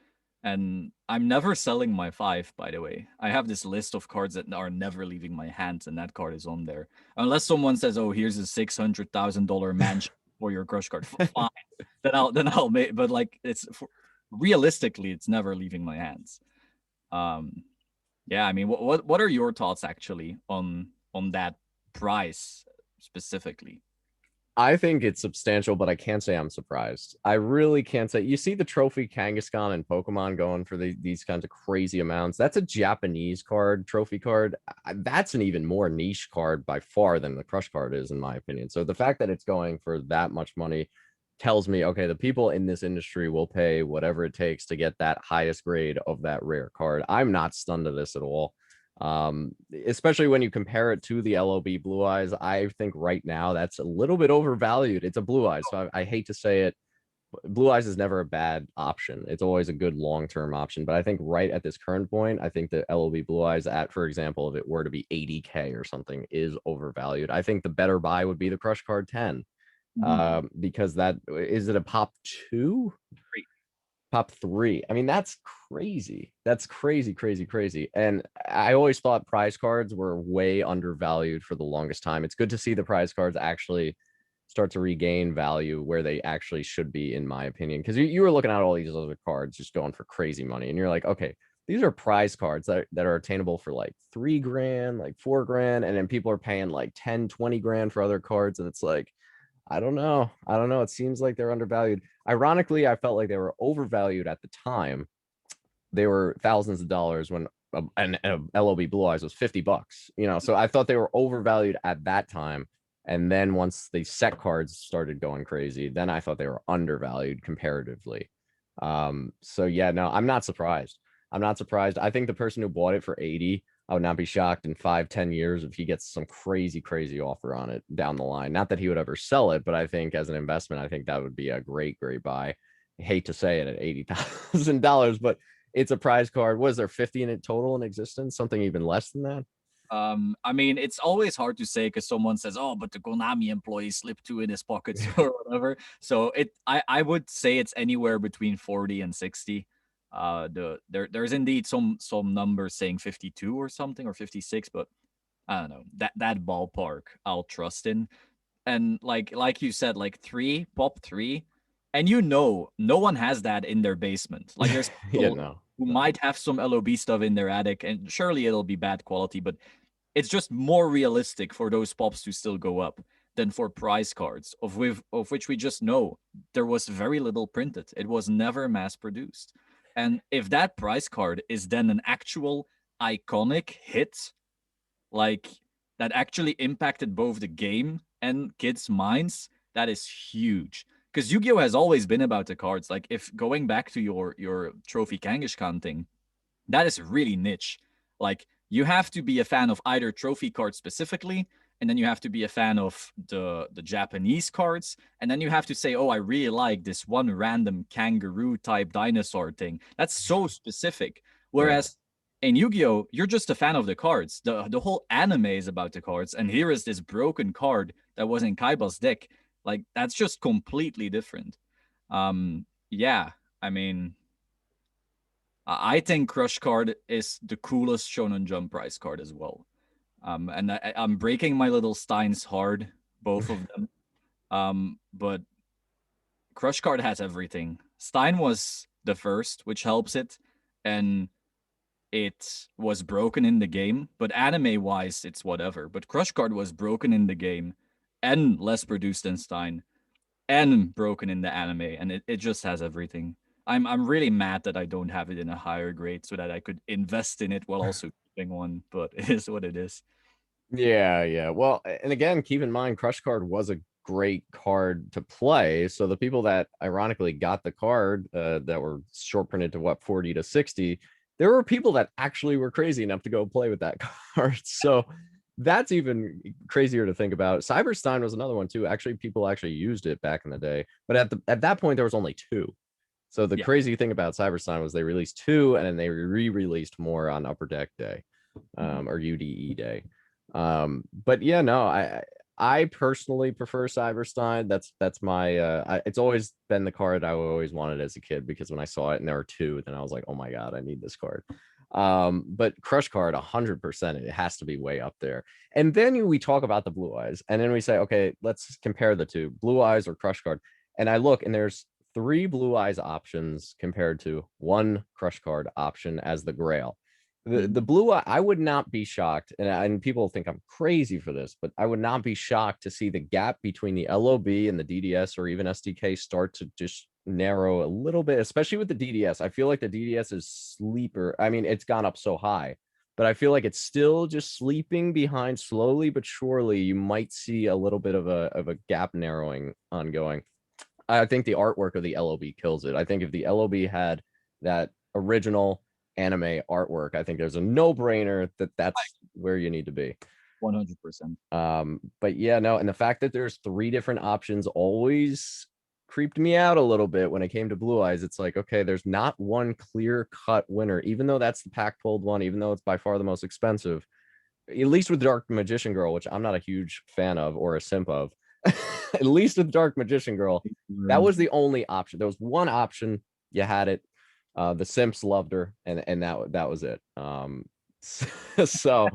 And I'm never selling my 5, by the way. I have this list of cards that are never leaving my hands, and that card is on there. Unless someone says, "Oh, here's a $600,000 mansion for your crush card," fine. Then I'll make. But like, realistically, it's never leaving my hands. Yeah. I mean, what are your thoughts actually on that price specifically? I think it's substantial, but I can't say I'm surprised. I really can't say. You see the trophy Kangaskhan and Pokemon going for these kinds of crazy amounts. That's a Japanese card, trophy card. That's an even more niche card by far than the Crush card is, in my opinion. So the fact that it's going for that much money tells me, okay, the people in this industry will pay whatever it takes to get that highest grade of that rare card. I'm not stunned to this at all. Especially when you compare it to the LOB Blue Eyes. I think right now that's a little bit overvalued. It's a Blue Eyes, so I hate to say it. Blue Eyes is never a bad option. It's always a good long-term option. But I think right at this current point, I think the LOB Blue Eyes at, for example, if it were to be 80K or something, is overvalued. I think the better buy would be the Crush Card 10. Mhm. Because that is it a pop 2? Great. Pop 3. I mean, that's crazy. That's crazy, crazy, crazy. And I always thought prize cards were way undervalued for the longest time. It's good to see the prize cards actually start to regain value where they actually should be, in my opinion. Because you were looking at all these other cards just going for crazy money, and you're like, okay, these are prize cards that are attainable for like 3 grand, like 4 grand, and then people are paying like 10, 20 grand for other cards, and it's like, I don't know. I don't know. It seems like they're undervalued. Ironically, I felt like they were overvalued at the time. They were thousands of dollars when a LOB Blue Eyes was $50. So I thought they were overvalued at that time. And then once the set cards started going crazy, then I thought they were undervalued comparatively. So yeah, no, I'm not surprised. I'm not surprised. I think the person who bought it for 80, I would not be shocked in 5-10 years if he gets some crazy, crazy offer on it down the line. Not that he would ever sell it, but I think as an investment, I think that would be a great, great buy. I hate to say it at $80,000, but it's a prize card. Was there 50 in it total in existence? Something even less than that? I mean, it's always hard to say because someone says, "Oh, but the Konami employee slipped two in his pockets or whatever." So I would say it's anywhere between 40 and 60. There's indeed some numbers saying 52 or something or 56, but I don't know that ballpark I'll trust in. And like you said, like pop three, and no one has that in their basement. Like there's Yeah, people no, who no. might have some LOB stuff in their attic, and surely it'll be bad quality, but it's just more realistic for those pops to still go up than for prize cards, of which we just know there was very little printed. It was never mass produced. And if that prize card is then an actual iconic hit, like that actually impacted both the game and kids' minds, that is huge. Because Yu-Gi-Oh has always been about the cards. Like if going back to your trophy Kangaskhan thing, that is really niche. Like you have to be a fan of either trophy cards specifically, and then you have to be a fan of the Japanese cards, and then you have to say, oh, I really like this one random kangaroo type dinosaur thing. That's so specific. Right. Whereas in Yu-Gi-Oh, you're just a fan of the cards. The whole anime is about the cards, and here is this broken card that was in Kaiba's deck. Like that's just completely different. Yeah, I mean, I think Crush Card is the coolest Shonen Jump prize card as well. And I'm breaking my little Steins hard, both of them. But Crush Card has everything. Stein was the first, which helps it, and it was broken in the game. But anime wise, it's whatever. But Crush Card was broken in the game and less produced than Stein and broken in the anime, and it just has everything. I'm really mad that I don't have it in a higher grade so that I could invest in it while also keeping one, but it is what it is. Yeah, yeah. Well, and again, keep in mind, Crush Card was a great card to play. So the people that ironically got the card that were short printed to what 40 to 60, there were people that actually were crazy enough to go play with that card. So that's even crazier to think about. Cyberstein was another one too. Actually, people actually used it back in the day, but at that point there was only two. So the Yeah. crazy thing about Cyberstein was they released two and then they re-released more on Upper Deck Day, Mhm. or UDE Day. But yeah, no, I personally prefer Cyberstein. That's my it's always been the card I always wanted as a kid, because when I saw it and there were two, then I was like, oh my god, I need this card. But Crush Card 100%, it has to be way up there. And then we talk about the Blue Eyes, and then we say, okay, let's compare the two, Blue Eyes or Crush Card. And I look, and there's three Blue Eyes options compared to one Crush Card option as the Grail. The Mhm. blue eye, I would not be shocked, and people think I'm crazy for this, but I would not be shocked to see the gap between the LOB and the DDS or even SDK start to just narrow a little bit, especially with the DDS. I feel like the DDS is sleeper. I mean, it's gone up so high, but I feel like it's still just sleeping behind. Slowly but surely, you might see a little bit of a gap narrowing ongoing. I think the artwork of the LOB kills it. I think if the LOB had that original anime artwork, I think there's a no-brainer that that's where you need to be. 100%. But yeah, no, and the fact that there's three different options always creeped me out a little bit when it came to Blue Eyes. It's like, okay, there's not one clear cut winner, even though that's the pack pulled one, even though it's by far the most expensive. At least with Dark Magician Girl, which I'm not a huge fan of or a simp of. At least with Dark Magician Girl, that was the only option. There was one option. You had it. The simps loved her, and that was it. So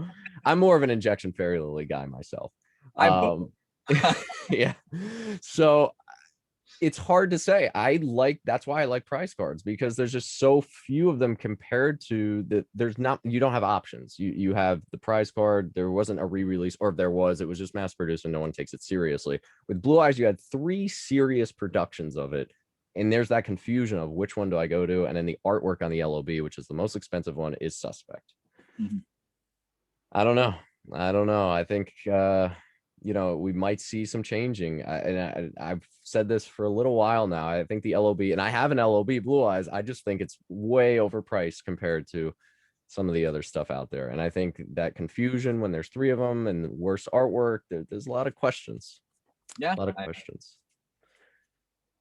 I'm more of an injection fairy lily guy myself. I'm both. Yeah. So it's hard to say. That's why I like prize cards, because there's just so few of them compared to you don't have options. You have the prize card. There wasn't a re-release, or if there was, it was just mass produced and no one takes it seriously. With Blue Eyes, you had 3 serious productions of it. And there's that confusion of which one do I go to? And then the artwork on the LOB, which is the most expensive one, is suspect. Mm-hmm. I don't know. I think we might see some changing. I've said this for a little while now. I think the LOB, and I have an LOB Blue Eyes, I just think it's way overpriced compared to some of the other stuff out there. And I think that confusion when there's 3 of them and worse artwork, there's a lot of questions. Yeah, a lot of questions.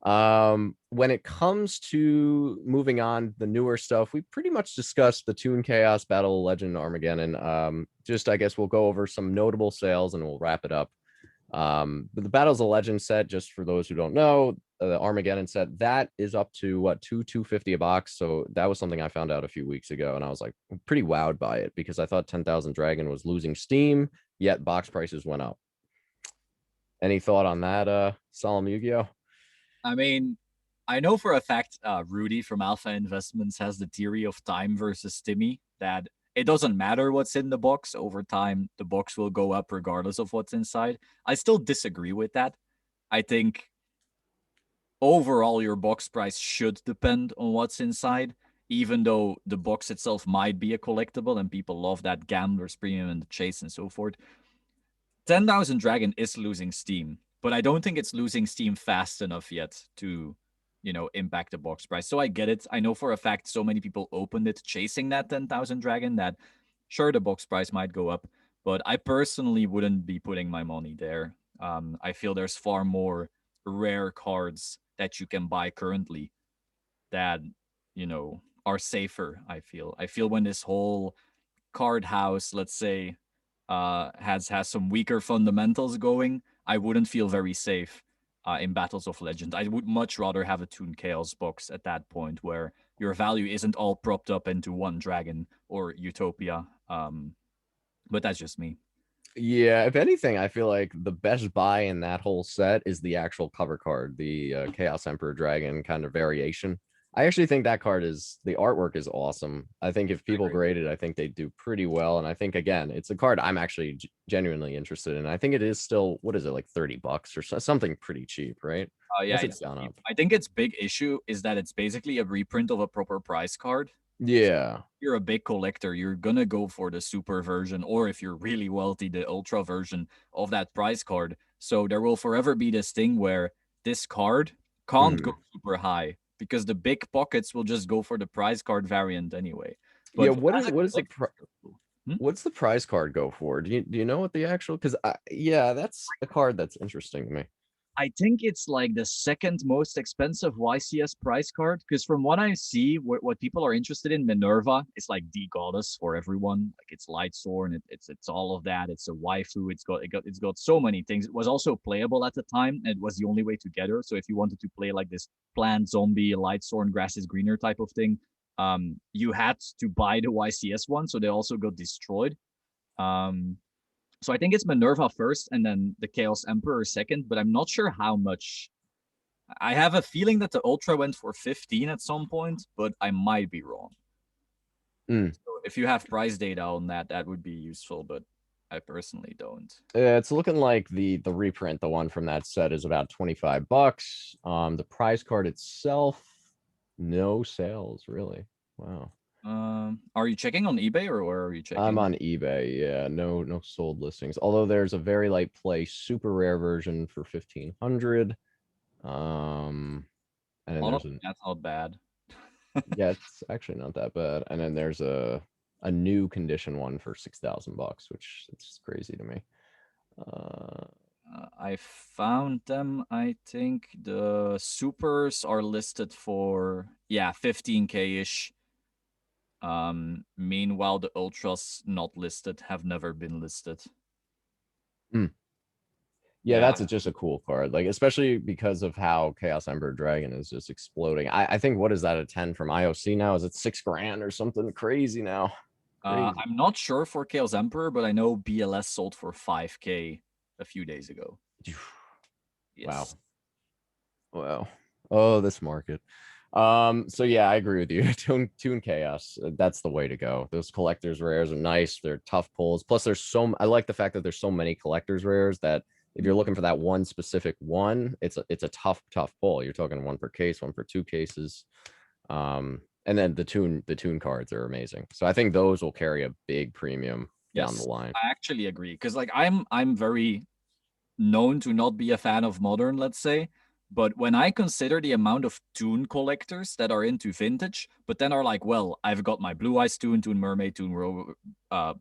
When it comes to moving on, the newer stuff, we pretty much discussed the Toon Chaos, Battle of Legend, Armageddon. Just I guess we'll go over some notable sales and we'll wrap it up. But the Battles of Legend set, just for those who don't know, the Armageddon set, that is up to what, $250 a box. So that was something I found out a few weeks ago, and I was like pretty wowed by it, because I thought 10,000 Dragon was losing steam, yet box prices went up. Any thought on that, Solemn Yu-Gi-Oh? I mean, I know for a fact Rudy from Alpha Investments has the theory of time versus Timmy, that it doesn't matter what's in the box. Over time, the box will go up regardless of what's inside. I still disagree with that. I think overall your box price should depend on what's inside, even though the box itself might be a collectible and people love that gambler's premium and the chase and so forth. 10,000 Dragon is losing steam, but I don't think it's losing steam fast enough yet to, impact the box price. So I get it. I know for a fact so many people opened it chasing that 10,000 Dragon that sure, the box price might go up, but I personally wouldn't be putting my money there. I feel there's far more rare cards that you can buy currently that, are safer, I feel when this whole card house, let's say, has some weaker fundamentals going, I wouldn't feel very safe in Battles of Legend. I would much rather have a Toon Chaos box at that point, where your value isn't all propped up into one dragon or Utopia. But that's just me. Yeah, if anything, I feel like the best buy in that whole set is the actual cover card, the Chaos Emperor Dragon kind of variation. I actually think that card the artwork is awesome. I think if people grade it, I think they do pretty well. And I think, again, it's a card I'm actually genuinely interested in. I think it is still, what is it, like $30 or something pretty cheap, right? Yeah, it's gone up. I think its big issue is that it's basically a reprint of a proper prize card. Yeah. So if you're a big collector, you're gonna go for the super version, or if you're really wealthy, the ultra version of that prize card. So there will forever be this thing where this card can't go super high, because the big pockets will just go for the prize card variant anyway. But yeah, what is Hmm? what's the prize card go for? Do you know what the actual? Because yeah, that's a card that's interesting to me. I think it's like the second most expensive YCS prize card, because from what I see, what people are interested in, Minerva is like the goddess for everyone. Like it's Lightsworn, it's all of that. It's a waifu. It's got so many things. It was also playable at the time. And it was the only way to get her. So if you wanted to play like this plant zombie Lightsworn grass is greener type of thing, you had to buy the YCS one. So they also got destroyed. So I think it's Minerva first and then the Chaos Emperor second, but I'm not sure how much. I have a feeling that the Ultra went for 15 at some point, but I might be wrong. So if you have price data on that, that would be useful, but I personally don't. It's looking like the reprint, the one from that set, is about $25. The prize card itself, no sales, really. Wow. Are you checking on eBay or where are you checking? I'm on eBay. Yeah, no sold listings. Although there's a very light play super rare version for 1,500. And then Honestly, that's not bad. yeah, it's actually not that bad. And then there's a new condition one for $6,000, which it's crazy to me. I found them. I think the supers are listed for 15K ish. Meanwhile, the ultras not listed have never been listed. Hmm. Yeah, Yeah, just a cool card. Like, especially because of how Chaos Ember Dragon is just exploding. I think, what is that, a 10 from IOC now? Is it 6 grand or something crazy now? Crazy. I'm not sure for Chaos Emperor, but I know BLS sold for 5K a few days ago. Wow. Yes. Wow. Oh, this market. So yeah, I agree with you. Tune Chaos. That's the way to go. Those collectors rares are nice. They're tough pulls. Plus, I like the fact that there's so many collectors rares that if you're looking for that one specific one, it's a tough pull. You're talking one per case, one per 2 cases. And then the tune cards are amazing. So I think those will carry a big premium down the Yes, line. I actually agree because like I'm very known to not be a fan of modern, let's say. But when I consider the amount of Toon collectors that are into vintage, but then are like, well, I've got my Blue Eyes Toon, Toon Mermaid, Toon World,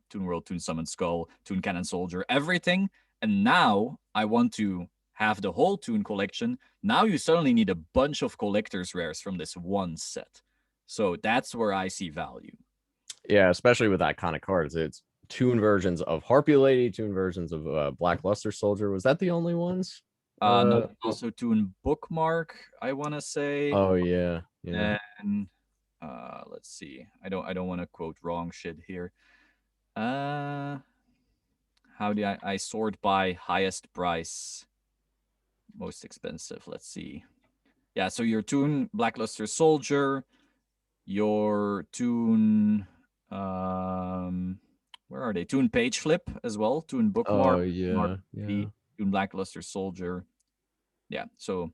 Toon Summon Skull, Toon Cannon Soldier, everything, and now I want to have the whole Toon collection. Now you suddenly need a bunch of collectors rares from this one set. So that's where I see value. Yeah, especially with iconic cards. It's tune versions of Harpy Lady, tune versions of Black Luster Soldier. Was that the only ones? No, also Toon Bookmark, I want to say, Oh yeah, yeah. and let's see. I don't want to quote wrong shit here. Uh how do I sort by highest price, most expensive? Let's see. Yeah, so your Toon Blackluster Soldier, your Toon where are they? Toon Page Flip as well, Toon Bookmark, Oh Mark yeah, P, yeah. Toon Blackluster Soldier. Yeah, so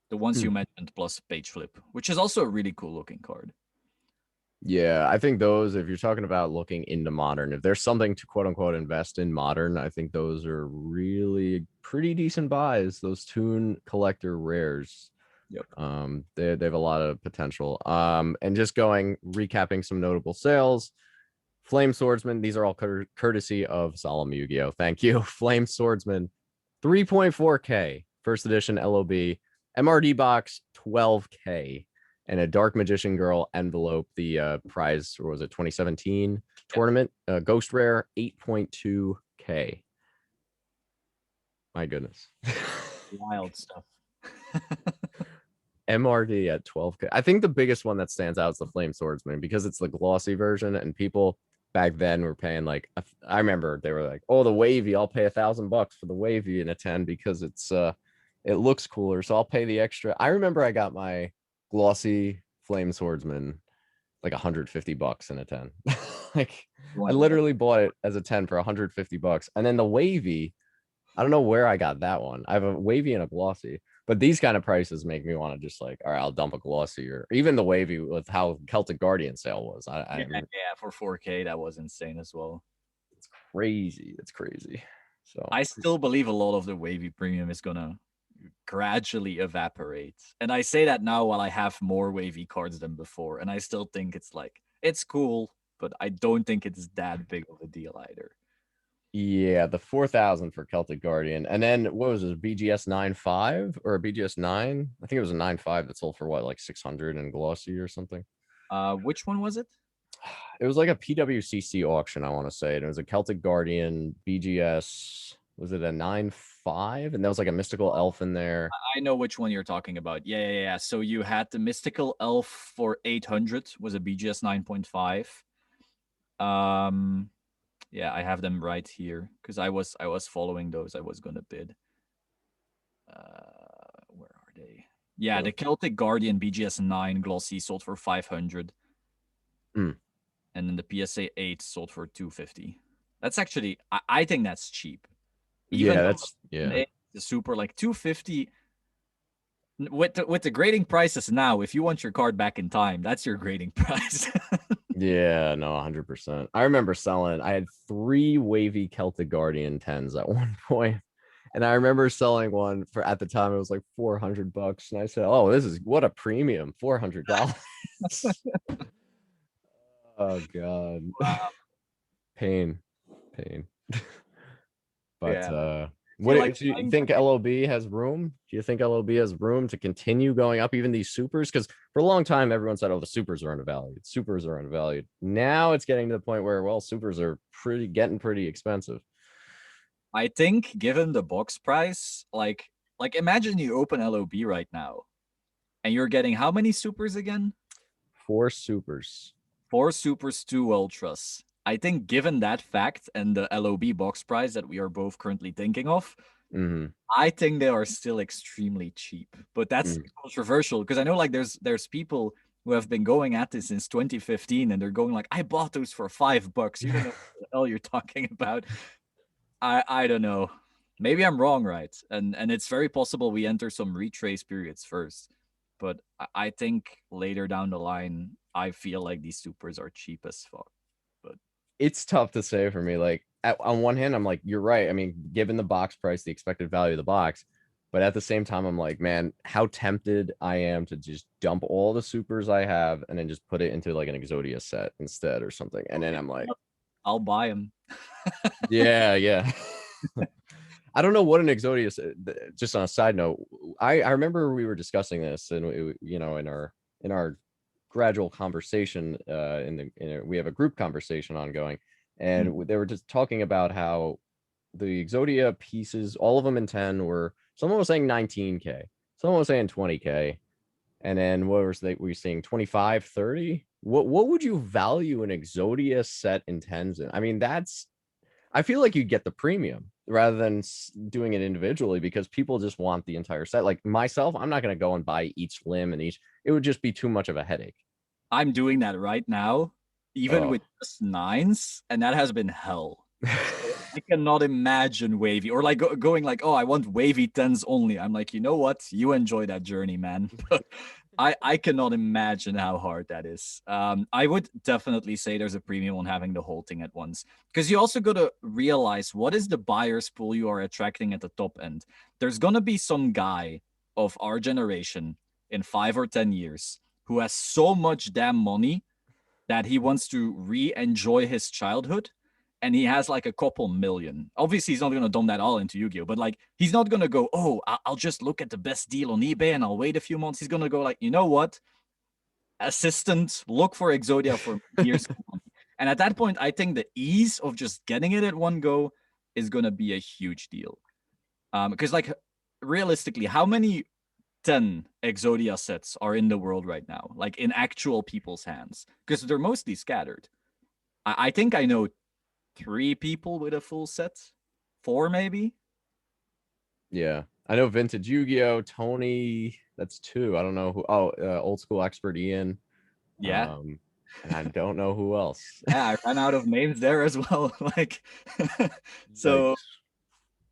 the ones Hmm. you mentioned plus Page Flip, which is also a really cool looking card. Yeah, I think those, if you're talking about looking into modern, if there's something to quote unquote invest in modern, I think those are really pretty decent buys. Those tune collector rares. Yep. They have a lot of potential. And just recapping some notable sales. Flame Swordsman, these are all courtesy of Solemn Yu-Gi-Oh. Thank you. Flame Swordsman, 3.4K, first edition LOB. MRD box, 12K. And a Dark Magician Girl envelope, the prize, or was it 2017 Yeah. tournament? Ghost Rare, 8.2K. My goodness. Wild stuff. MRD at 12K. I think the biggest one that stands out is the Flame Swordsman because it's the glossy version, and people back then were paying like, I remember they were like, "Oh, the wavy, I'll pay $1,000 for the wavy in a 10 because it looks cooler, so I'll pay the extra." I remember I got my glossy Flame Swordsman like $150 in a 10. Like, You I want to bet? literally bought it as a 10 for $150, and then the wavy, I don't know where I got that one. I have a wavy and a glossy, but these kind of prices make me want to just like, all right, I'll dump a glossy, or even the wavy with how Celtic Guardian sale was. Yeah, for 4K, that was insane as well. It's crazy. It's crazy. So I still believe a lot of the wavy premium is gonna gradually evaporate. And I say that now while I have more wavy cards than before. And I still think it's like it's cool, but I don't think it's that big of a deal either. yeah, the 4,000 for Celtic Guardian, and then what was it, BGS 9.5 or a BGS 9? I think it was a 9.5 that sold for what, like 600 in glossy or something. Which one was it? It was like a PWCC auction, I want to say. And it was a Celtic Guardian BGS. Was it a 9.5? And there was like a mystical elf in there. I know which one you're talking about. Yeah. So you had the Mystical Elf for 800 was a BGS 9.5. Yeah, I have them right here because I was following those. I was gonna bid. Where are they? Yeah, the So, Celtic Guardian BGS 9 glossy sold for 500, hmm. and then the PSA 8 sold for 250. That's actually, I think that's cheap. Even Yeah, though yeah. the super like 250 with the grading prices now, if you want your card back in time, that's your grading price. Yeah, no, 100%. I remember selling, I had 3 wavy Celtic Guardian 10s at one point. And I remember selling one for, at the time it was like $400. And I said, "Oh, this is what a premium, $400." Oh God. Wow. Pain. Pain. But Yeah. Do you like do you buying think them? LOB has room? Do you think LOB has room to continue going up, even these supers? Because for a long time, everyone said, "Oh, the supers are undervalued. Supers are undervalued." Now it's getting to the point where, well, supers are getting pretty expensive. I think given the box price, like imagine you open LOB right now and you're getting how many supers again? 4 supers. 4 supers, 2 ultras. I think given that fact and the LOB box price that we are both currently thinking of, Hmm. I think they are still extremely cheap. But that's controversial because I know like there's people who have been going at this since 2015 and they're going like, I bought those for $5. You don't know what the hell you're talking about. I don't know. Maybe I'm wrong, right? And it's very possible we enter some retrace periods first. But I think later down the line, I feel like these supers are cheap as fuck. But It's tough to say for me. Like on one hand, I'm like, you're right. I mean, given the box price, the expected value of the box, but at the same time, I'm like, man, how tempted I am to just dump all the supers I have and then just put it into like an Exodia set instead or something. And then I'm like, I'll buy them. yeah, yeah. I don't know what an Exodia set. Just on a side note, I remember we were discussing this, and in our gradual conversation, we have a group conversation ongoing, and they were just talking about how the Exodia pieces, all of them in 10 were, someone was saying 19K, someone was saying 20K, and then what was they, were you saying 25, 30? What would you value an Exodia set in 10s in? I mean, I feel like you get the premium rather than doing it individually, because people just want the entire set. Like myself, I'm not going to go and buy each limb and each, it would just be too much of a headache. I'm doing that right now, even Oh. with just nines, and that has been hell. I cannot imagine wavy or like going like, oh, I want wavy tens only. I'm like, you know what? You enjoy that journey, man. But I cannot imagine how hard that is. I would definitely say there's a premium on having the whole thing at once because you also got to realize what is the buyer's pool you are attracting at the top end. There's gonna be some guy of our generation in 5 or 10 years who has so much damn money that he wants to re-enjoy his childhood and he has like a couple million. Obviously, he's not going to dump that all into Yu-Gi-Oh, but like he's not going to go, oh, I'll just look at the best deal on eBay and I'll wait a few months. He's going to go like, you know what? Assistant, look for Exodia for years. And at that point, I think the ease of just getting it at one go is going to be a huge deal. Because like realistically, how many 10 Exodia sets are in the world right now, like in actual people's hands? Because they're mostly scattered. I think I know 3 people with a full set, 4 maybe. Yeah. I know Vintage Yu-Gi-Oh, Tony, that's 2. I don't know who. Oh, Old School Expert Ian. Yeah, Um, and I don't know who else. yeah, I ran out of names there as well. Like, so Yikes.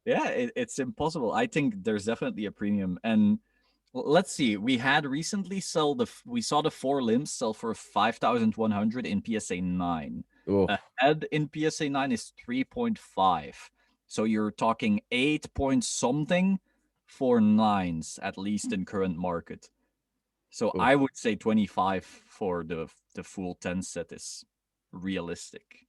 yeah, it's impossible. I think there's definitely a premium. And let's see, we had recently we saw the 4 limbs sell for 5,100 in PSA 9. Oh, A head in PSA 9 is 3.5. So you're talking 8 point something for nines, at least in current market. So oh. I would say 25 for the full 10 set is realistic.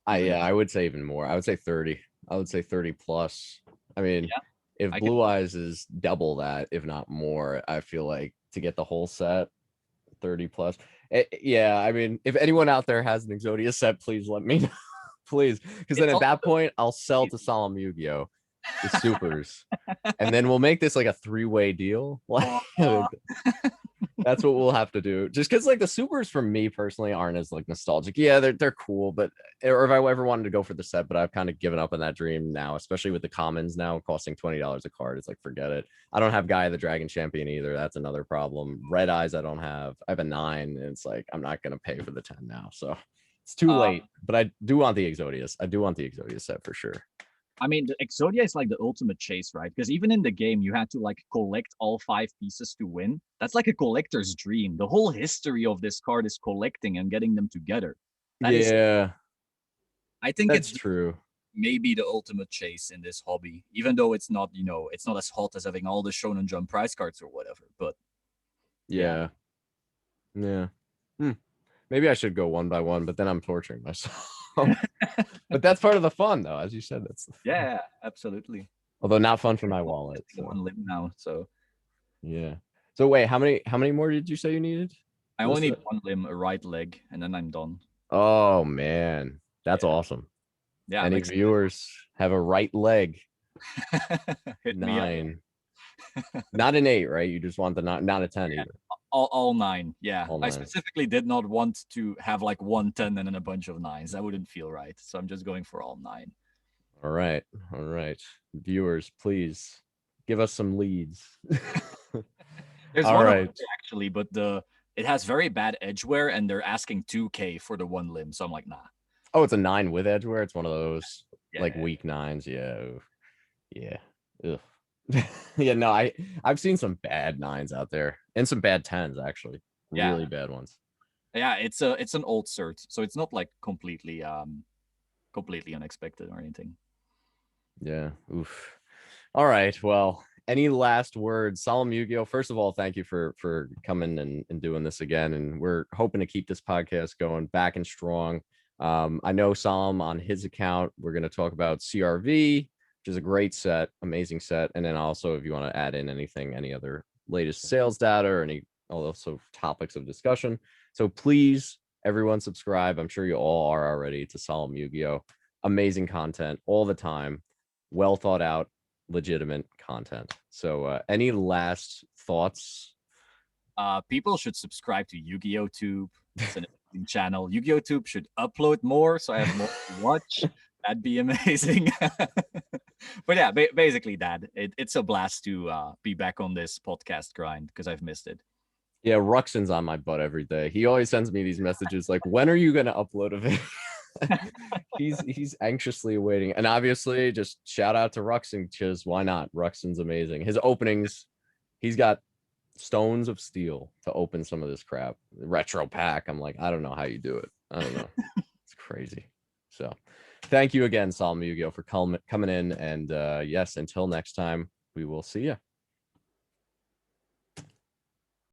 Even if I would say even more. I would say 30. I would say 30 plus. I mean, yeah, if I could Blue Eyes is double that, if not more, I feel like to get the whole set, 30 plus. Yeah, I mean, if anyone out there has an Exodia set, please let me know. Please. Because then it's at also that point, I'll sell to Solemn Yu-Gi-Oh! The supers. And then we'll make this like a 3-way deal. Like uh, that's what we'll have to do. Just because like the supers for me personally aren't as like nostalgic. Yeah, they're cool, but or if I ever wanted to go for the set, but I've kind of given up on that dream now, especially with the commons now costing $20 a card. It's like forget it. I don't have Guy the Dragon Champion either. That's another problem. Red Eyes I don't have. I have a 9, and it's like I'm not gonna pay for the 10 now. So it's too late. But I do want the Exodius. I do want the Exodius set for sure. I mean, the Exodia is like the ultimate chase, right? Because even in the game, you had to like collect all 5 pieces to win. That's like a collector's dream. The whole history of this card is collecting and getting them together. That is, Yeah, I think that's it's true. maybe the ultimate chase in this hobby, even though it's not, it's not as hot as having all the Shonen Jump prize cards or whatever. But yeah, Yeah. Yeah. Hmm. Maybe I should go one by one, but then I'm torturing myself. But that's part of the fun, though. As you said, that's the fun. yeah, absolutely. Although not fun for my wallet. So. One limb now, so Yeah. So wait, how many more did you say you needed? I For only this need set? one limb, a right leg, and then I'm done. Oh man, that's Yeah, awesome. yeah, I'm Any excited. viewers have a right leg? Hit me up. 9. Not an 8, right? You just want the 9, not a 10 either. All 9. Yeah, All I 9. specifically did not want to have like 110 and then a bunch of 9s. That wouldn't feel right. So I'm just going for all 9. All right. All right. Viewers, please give us some leads. There's All one of right. them actually, but it has very bad edge wear, and they're asking 2K for the one limb. So I'm like, nah. Oh, it's a 9 with edgeware. It's one of those like Yeah. weak 9s. Yeah. Yeah. Ugh. Yeah, no, I've seen some bad 9s out there and some bad 10s actually. Yeah. Really bad ones. Yeah, it's an old cert, so it's not like completely unexpected or anything. Yeah. Oof. All right. Well, any last words? Solemn Yugioh, first of all, thank you for coming and doing this again. And we're hoping to keep this podcast going back and strong. I know Solemn on his account, we're going to talk about CRV, which is a great set, amazing set. And then also, if you want to add in anything, any other latest sales data or any also topics of discussion. So please, everyone subscribe. I'm sure you all are already to Solemn Yugioh. Amazing content all the time. Well thought out, legitimate content. So any last thoughts? People should subscribe to YugiohTube. It's an amazing channel. YugiohTube should upload more so I have more to watch. That'd be amazing. But yeah, basically that. It's a blast to be back on this podcast grind because I've missed it. Yeah, Ruxin's on my butt every day. He always sends me these messages like, when are you going to upload a video? he's anxiously awaiting. And obviously, just shout out to Ruxin, because why not? Ruxin's amazing. His openings, he's got stones of steel to open some of this crap. Retro pack. I'm like, I don't know how you do it. I don't know. It's crazy. So thank you again, Solemn Yugioh, for coming in. And yes, until next time, we will see you.